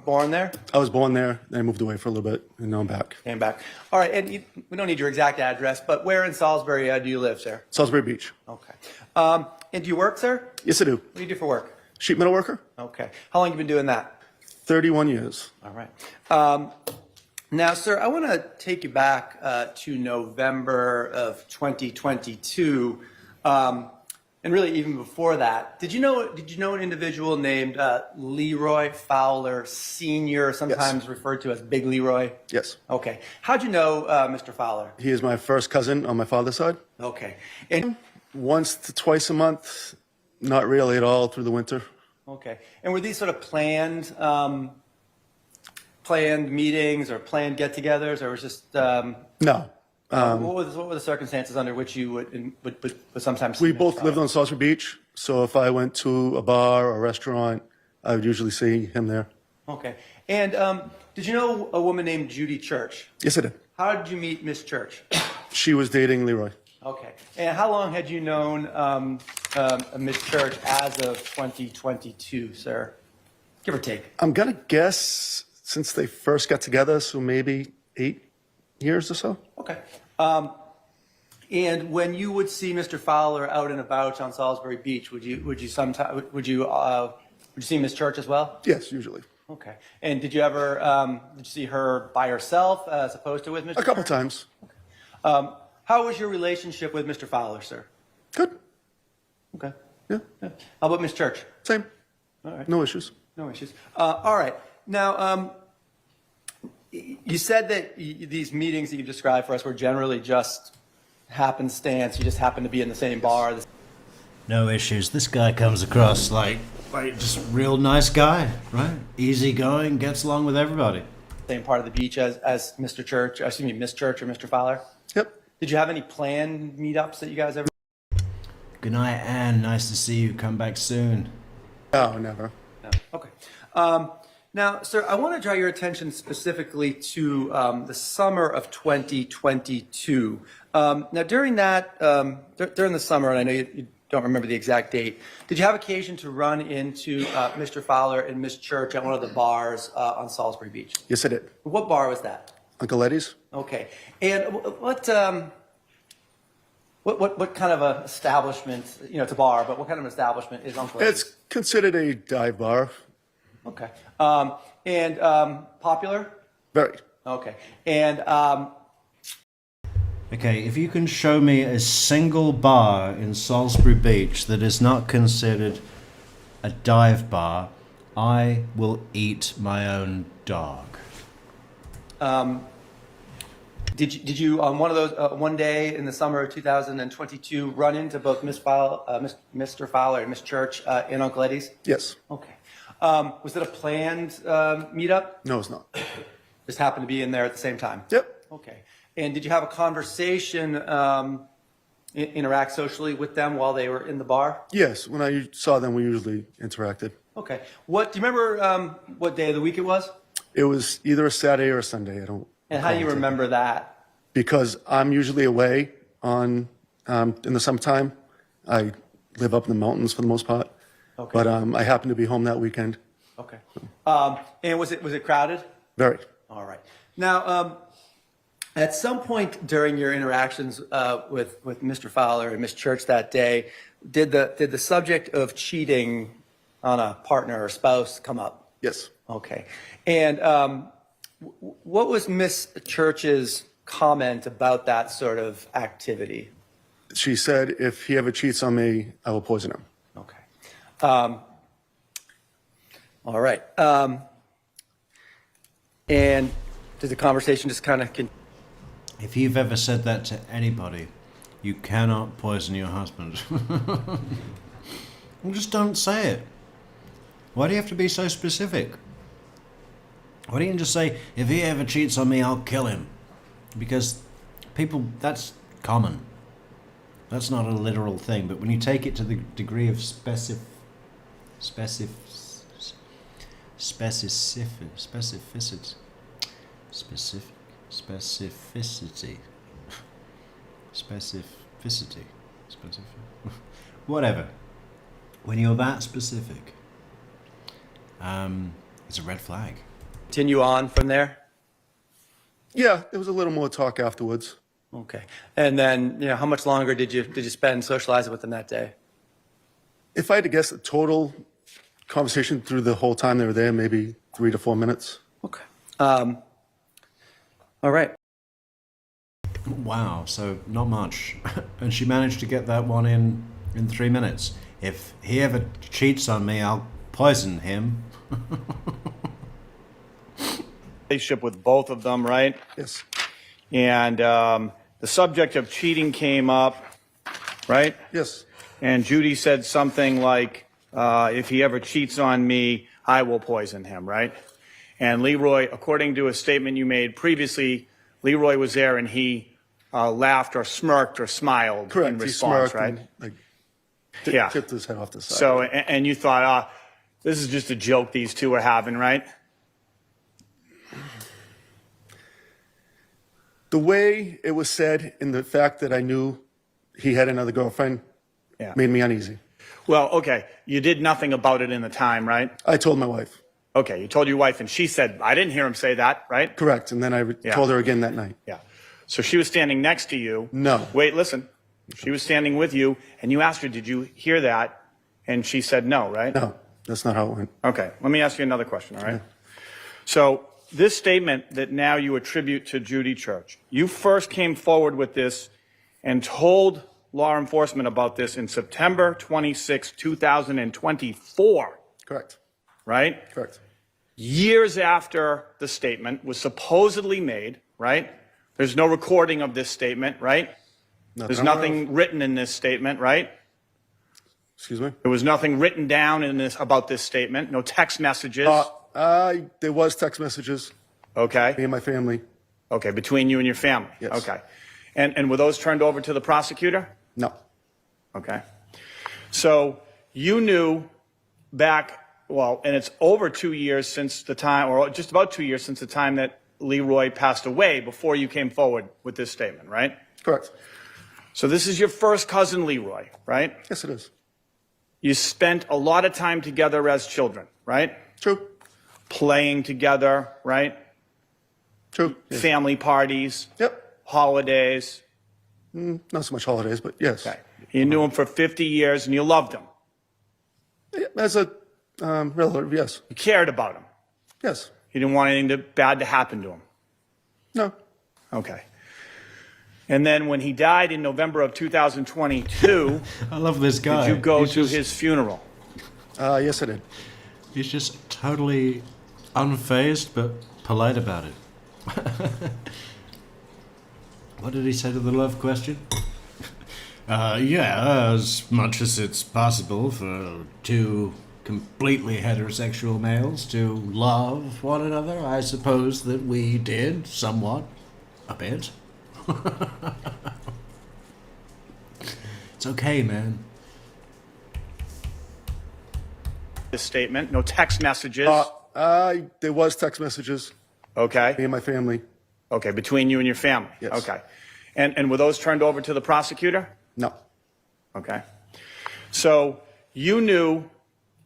born there? I was born there, then I moved away for a little bit, and now I'm back. Came back. All right, and we don't need your exact address, but where in Salisbury do you live, sir? Salisbury Beach. Okay. And do you work, sir? Yes, I do. What do you do for work? Sheet metal worker, Okay. How long have you been doing that? 31 years. All right. Now, sir, I want to take you back to November of 2022, and really even before that. Did you know an individual named Leroy Fowler Sr., sometimes referred to as Big Leroy? Yes. Okay. How'd you know Mr. Fowler? He is my first cousin on my father's side. Okay. And Once to twice a month, not really at all through the winter. okay. And were these sort of planned meetings or planned get-togethers, or was just No. what were the circumstances under which you would sometimes? We see both Mr. lived Fowler? on Salisbury Beach, so if I went to a bar or a restaurant, I would usually see him there. Okay. And did you know a woman named Judy Church? Yes, I did. How did you meet Miss Church? She was dating Leroy. Okay. And how long had you known Miss Church as of 2022, sir? Give or take. I'm going to guess since they first got together, so maybe 8 years or so. Okay. And when you would see Mr. Fowler out and about on Salisbury Beach, would you see Miss Church as well? Yes, usually. Okay. And did you ever did you see her by herself as opposed to with Mr. A couple Church? times. How was your relationship with Mr. Fowler, sir? Good. Okay. Yeah. How about Miss Church? Same. All right. No issues. No issues. All right. Now, you said that these meetings that you described for us were generally just happenstance. You just happen to be in the same bar. No issues. This guy comes across like just real nice guy, right? Easygoing, gets along with everybody. Same part of the beach as Mr. Church, excuse me, Miss Church or Mr. Fowler. Yep. Did you have any planned meetups that you guys ever? Good night, Anne. Nice to see you. Come back soon. No, never. No. Okay. Now, sir, I want to draw your attention specifically to the summer of 2022. Now, during that, during the summer, and I know you don't remember the exact date, did you have occasion to run into Mr. Fowler and Miss Church at one of the bars on Salisbury Beach? Yes, I did. What bar was that? Uncle Eddie's? Okay. And what kind of a establishment? You know, it's a bar, but what kind of establishment is Uncle Eddie's? It's considered a dive bar. Okay. And popular? Very. Okay. And Okay, if you can show me a single bar in Salisbury Beach that is not considered a dive bar, I will eat my own dog. did you on one of those one day in the summer of 2022 run into both Mr. Fowler and Miss Church in Uncle Eddie's? Yes. Okay. Was it a planned meetup? No, it's not. Just happened to be in there at the same time? Yep. Okay. And did you have a conversation, interact socially with them while they were in the bar? Yes, when I saw them, we usually interacted. Okay. Do you remember what day of the week it was? It was either a Saturday or a Sunday. I don't. And how do you recall. remember that? Because I'm usually away on in the summertime. I live up in the mountains for the most part. Okay. But I happened to be home that weekend. Okay. And was it crowded? Very. All right. Now, at some point during your interactions with Mr. Fowler and Miss Church that day, did the subject of cheating on a partner or spouse come up? Yes. Okay. And what was Miss Church's comment about that sort of activity? She said, if he ever cheats on me, I will poison him. Okay. All right. And did the conversation just kind of If you've ever said that to anybody, you cannot poison your husband. Well, just don't say it. Why do you have to be so specific? Why don't you just say, if he ever cheats on me, I'll kill him? Because people, that's common. That's not a literal thing, but when you take it to the degree of specificity, whatever. When you're that specific, it's a red flag. continue on from there? Yeah, there was a little more talk afterwards. Okay. And then, how much longer did you spend socializing with them that day? If I had to guess the total conversation through the whole time they were there, maybe 3 to 4 minutes. Okay. All right. Wow, so not much. And she managed to get that one in 3 minutes. If he ever cheats on me, I'll poison him. Relationship with both of them, right? Yes. And the subject of cheating came up, right? Yes. And Judy said something like, if he ever cheats on me, I will poison him, right? And Leroy, according to a statement you made previously, Leroy was there and he laughed or smirked or smiled Correct. in He response, smirked right? and Yeah. tipped his head off the side. So, and you thought, this is just a joke these two are having, right? The way it was said and the fact that I knew he had another girlfriend Yeah. made me uneasy. Well, okay, you did nothing about it in the time, right? I told my wife. Okay, you told your wife, and she said, I didn't hear him say that, right? Correct. And then I told her again that night. Yeah. So she was standing next to you. No. Wait, listen. She was standing with you, and you asked her, did you hear that? And she said no, right? No, that's not how it went. Okay, let me ask you another question, all right? So this statement that now you attribute to Judy Church, you first came forward with this and told law enforcement about this in September 26, 2024, Correct. right? Correct. Years after the statement was supposedly made, right? There's no recording of this statement, right? There's I'm aware nothing written in this statement, right? Excuse me? There was nothing written down in this about this statement, no text messages. There was text messages, me Okay. and my family. Okay, between you and your family. Yes. Okay. And were those turned over to the prosecutor? No. Okay. So you knew back, well, and it's over 2 years since the time, or just about 2 years since the time that Leroy passed away before you came forward with this statement, right? Correct. So this is your first cousin Leroy, right? Yes, it is. You spent a lot of time together as children, right? True. Playing together, right? True. Yes. Family parties, Yep. holidays. Not so much holidays, but yes. Okay. You knew him for 50 years and you loved him. As a relative, yes. You cared about him. Yes. You didn't want anything bad to happen to him. No. Okay. And then when he died in November of 2022, I love this guy. did you go He's to just- his funeral? Yes, I did. He's just totally unfazed but polite about it. What did he say to the love question? Yeah, as much as it's possible for two completely heterosexual males to love one another, I suppose that we did somewhat, a bit. It's okay, man. This statement, no text messages. There was text messages, me Okay. and my family. Okay, between you and your family. Yes. Okay. And were those turned over to the prosecutor? No. Okay. So you knew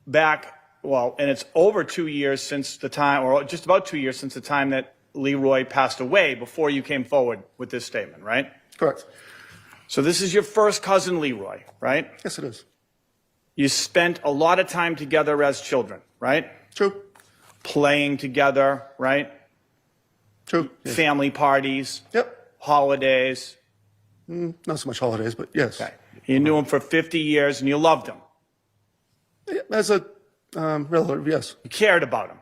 back, well, and it's over 2 years since the time, or just about 2 years since the time that Leroy passed away before you came forward with this statement, right? Correct. So this is your first cousin Leroy, right? Yes, it is. You spent a lot of time together as children, right? True. Playing together, right? True. Yes. Family parties, Yep. holidays? Not so much holidays, but yes. Okay. You knew him for 50 years and you loved him. As a relative, yes. You cared about him.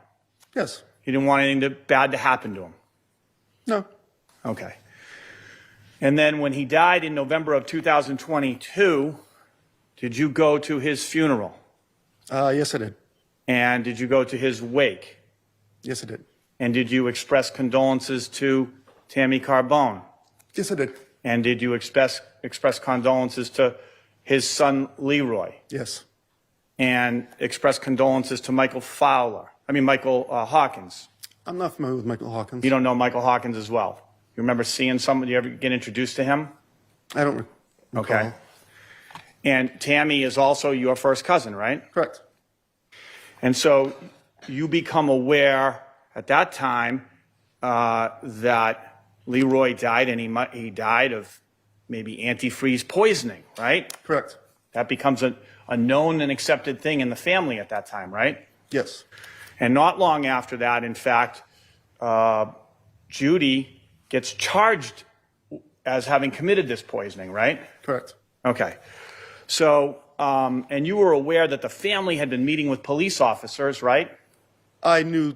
Yes. You didn't want anything bad to happen to him. No. Okay. And then when he died in November of 2022, did you go to his funeral? Yes, I did. And did you go to his wake? Yes, I did. And did you express condolences to Tammy Carbone? Yes, I did. And did you express condolences to his son Leroy? Yes. And express condolences to Michael Hawkins? I'm not familiar with Michael Hawkins. You don't know Michael Hawkins as well? You remember seeing somebody, you ever get introduced to him? I don't recall. Okay. And Tammy is also your first cousin, right? Correct. And so you become aware at that time that Leroy died, and he died of maybe antifreeze poisoning, right? Correct. That becomes a known and accepted thing in the family at that time, right? Yes. And not long after that, in fact, Judy gets charged as having committed this poisoning, right? Correct. Okay. So, and you were aware that the family had been meeting with police officers, right? I knew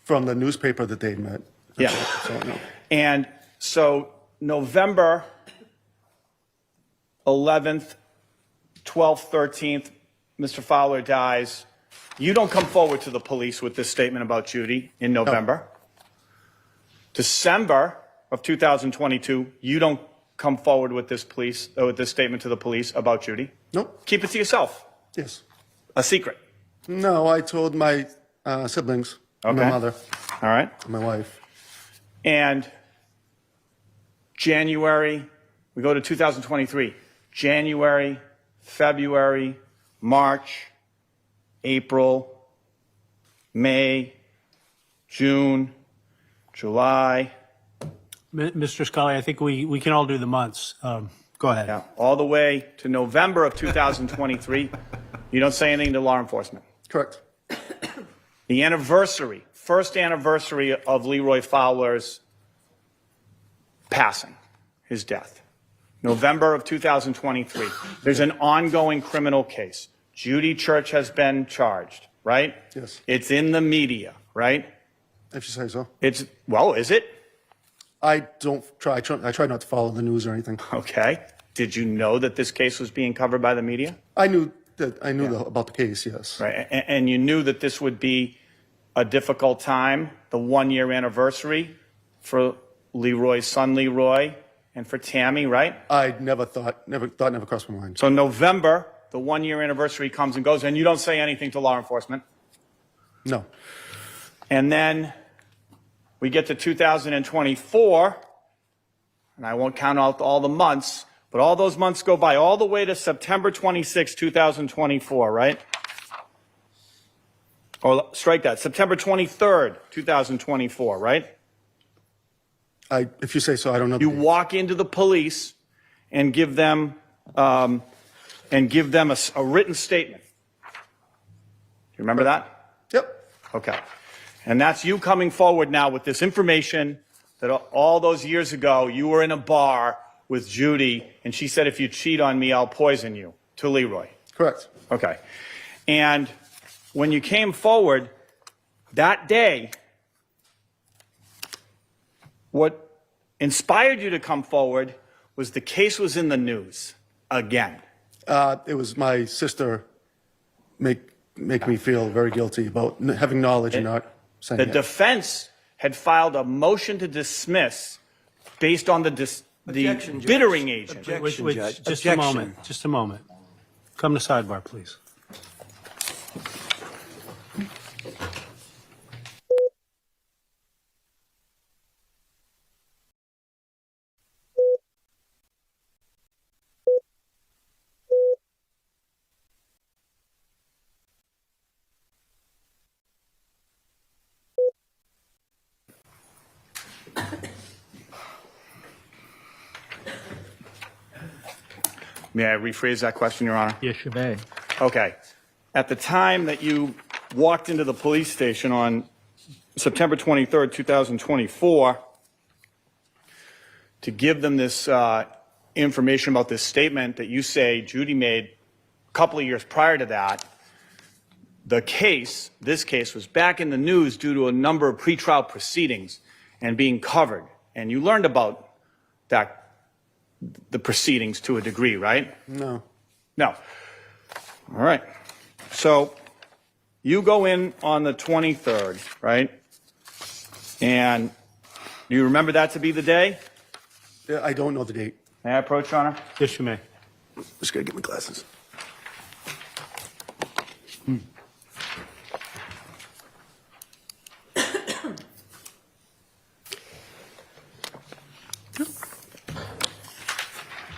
from the newspaper that they'd met. Yeah. So, no. And so November 11th, 12th, 13th, Mr. Fowler dies. You don't come forward to the police with this statement about Judy in November. No. December of 2022, you don't come forward with this statement to the police about Judy. Nope. Keep it to yourself. Yes. A secret. No, I told my siblings, Okay. my mother, All right. my wife. And January, we go to 2023. January, February, March, April, May, June, July. Mr. Scully, I think we can all do the months. Go ahead. Yeah, all the way to November of 2023. You don't say anything to law enforcement. Correct. The anniversary, first anniversary of Leroy Fowler's passing, his death. November of 2023. There's an ongoing criminal case. Judy Church has been charged, right? Yes. It's in the media, right? If you say so. Well, is it? I try not to follow the news or anything. Okay. Did you know that this case was being covered by the media? I knew about the case, yes. Right. And you knew that this would be a difficult time, the 1-year anniversary for Leroy's son Leroy and for Tammy, right? I never crossed my mind. So November, the 1-year anniversary comes and goes, and you don't say anything to law enforcement. No. And then we get to 2024, and I won't count out all the months, but all those months go by all the way to September 26, 2024, right? Or strike that, September 23rd, 2024, right? If you say so, I don't know. You walk into the police and give them a written statement. You remember that? Yep. Okay. And that's you coming forward now with this information that all those years ago you were in a bar with Judy and she said, if you cheat on me, I'll poison you, to Leroy. Correct. Okay. And when you came forward that day, what inspired you to come forward was the case was in the news again. It was my sister make me feel very guilty about having knowledge and not saying it. The defense had filed a motion to dismiss based on the bittering agent. Wait, just a moment. Just a moment. Come to sidebar, please. May I rephrase that question, Your Honor? Yes, you may. Okay. At the time that you walked into the police station on September 23rd, 2024, to give them this information about this statement that you say Judy made a couple of years prior to that. This case was back in the news due to a number of pretrial proceedings and being covered. And you learned about the proceedings to a degree, right? No. No. All right. So you go in on the 23rd, right? And do you remember that to be the day? Yeah, I don't know the date. May I approach, Your Honor? Yes, you may. Just gotta get my glasses.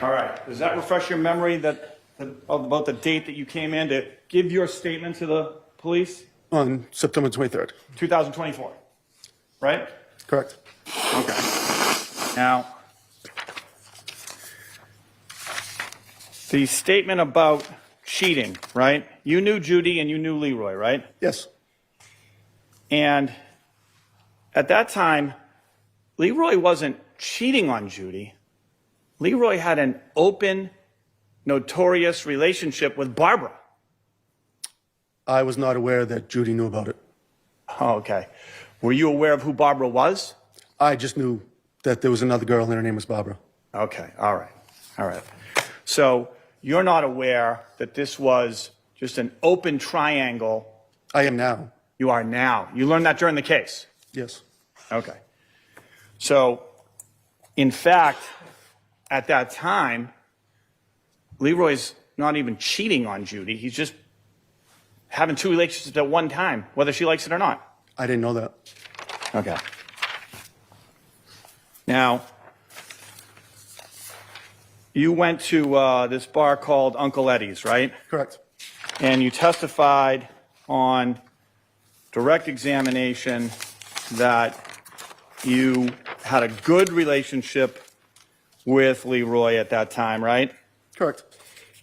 All right. Does that refresh your memory about the date that you came in to give your statement to the police? On September 23rd. 2024, right? Correct. Okay. Now, the statement about cheating, right? You knew Judy and you knew Leroy, right? Yes. And at that time, Leroy wasn't cheating on Judy. Leroy had an open, notorious relationship with Barbara. I was not aware that Judy knew about it. Oh, okay. Were you aware of who Barbara was? I just knew that there was another girl and her name was Barbara. Okay, all right. All right. So you're not aware that this was just an open triangle. I am now. You are now. You learned that during the case. Yes. Okay. So, in fact, at that time, Leroy's not even cheating on Judy. He's just having two relationships at one time, whether she likes it or not. I didn't know that. Okay. Now, you went to this bar called Uncle Eddie's, right? Correct. And you testified on direct examination that you had a good relationship with Leroy at that time, right? Correct.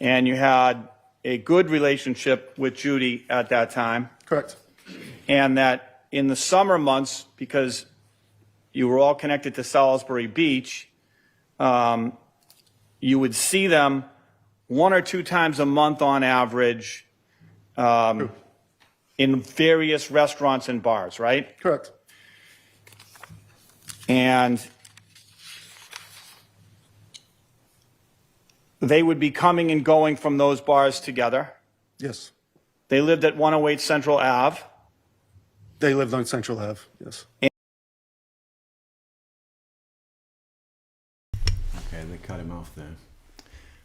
And you had a good relationship with Judy at that time. Correct. And that in the summer months, because you were all connected to Salisbury Beach, you would see them 1 or 2 times a month on average in various restaurants and bars, right? Correct. And they would be coming and going from those bars together. Yes. They lived at 108 Central Ave. They lived on Central Ave. Yes. Okay, they cut him off there.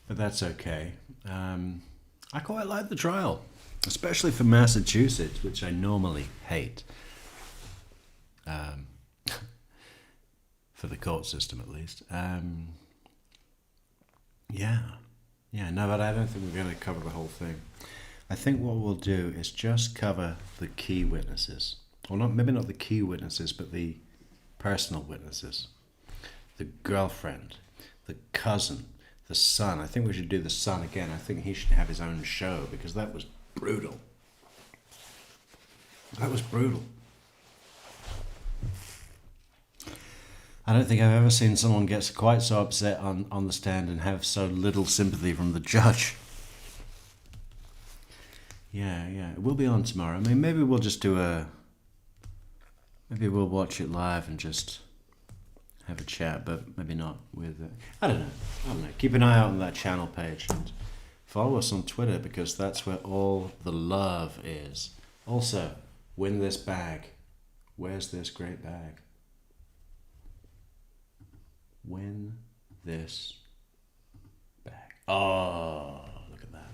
But that's okay. I quite like the trial, especially for Massachusetts, which I normally hate. For the court system, at least. Yeah, no, but I don't think we're going to cover the whole thing. I think what we'll do is just cover the key witnesses. Or not, maybe not the key witnesses, but the personal witnesses. The girlfriend, the cousin, the son. I think we should do the son again. I think he should have his own show because that was brutal. That was brutal. I don't think I've ever seen someone get quite so upset on the stand and have so little sympathy from the judge. Yeah, it will be on tomorrow. I mean, maybe we'll just maybe we'll watch it live and just have a chat, but maybe not with, I don't know. Keep an eye out on that channel page and follow us on Twitter because that's where all the love is. Also, win this bag. Where's this great bag? Win this bag. Oh, look at that.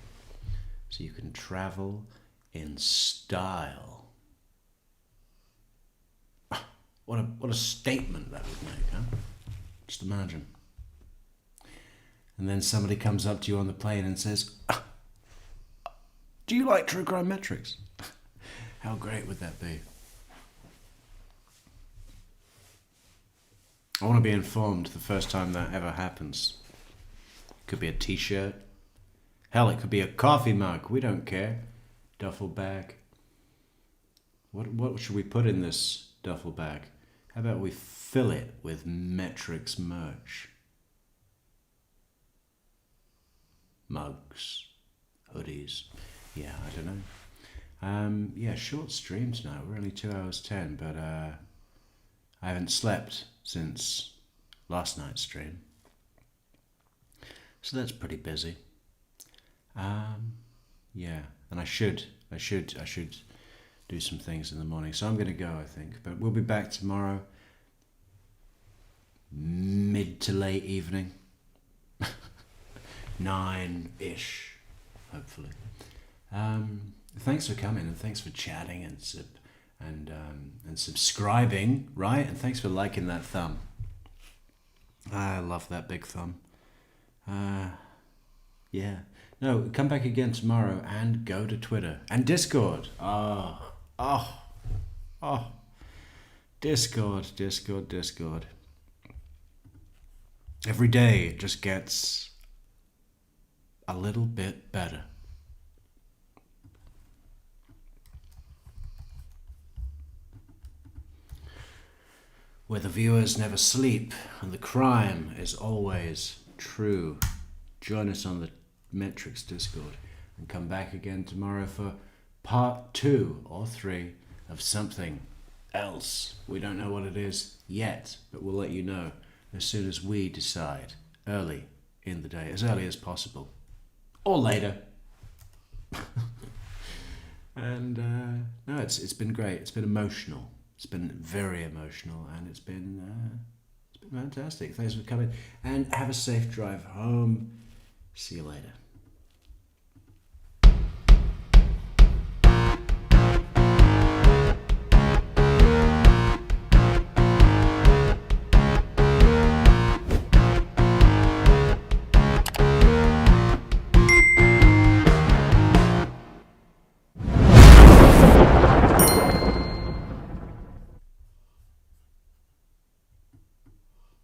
So you can travel in style. What a statement that would make, huh? Just imagine. And then somebody comes up to you on the plane and says, do you like True Crime Metrix? How great would that be? I want to be informed the first time that ever happens. It could be a t-shirt. Hell, it could be a coffee mug. We don't care. Duffel bag. What should we put in this duffel bag? How about we fill it with Metrix merch? mugs, hoodies. Yeah, I don't know. Yeah, short streams now. We're only 2 hours 10, but I haven't slept since last night's stream. So that's pretty busy. Yeah, and I should do some things in the morning. So I'm going to go, I think. But we'll be back tomorrow, mid to late evening, 9-ish, hopefully. Thanks for coming, and thanks for chatting and subscribing, right? And thanks for liking that thumb. I love that big thumb. Yeah. No, come back again tomorrow and go to Twitter and Discord. Discord. Every day it just gets a little bit better. Where the viewers never sleep and the crime is always true. Join us on the Metrix Discord and come back again tomorrow for part 2 or 3 of something else. We don't know what it is yet, but we'll let you know as soon as we decide, early in the day, as early as possible, or later. And no, it's been great. It's been emotional. It's been very emotional, and it's been fantastic. Thanks for coming, and have a safe drive home. See you later.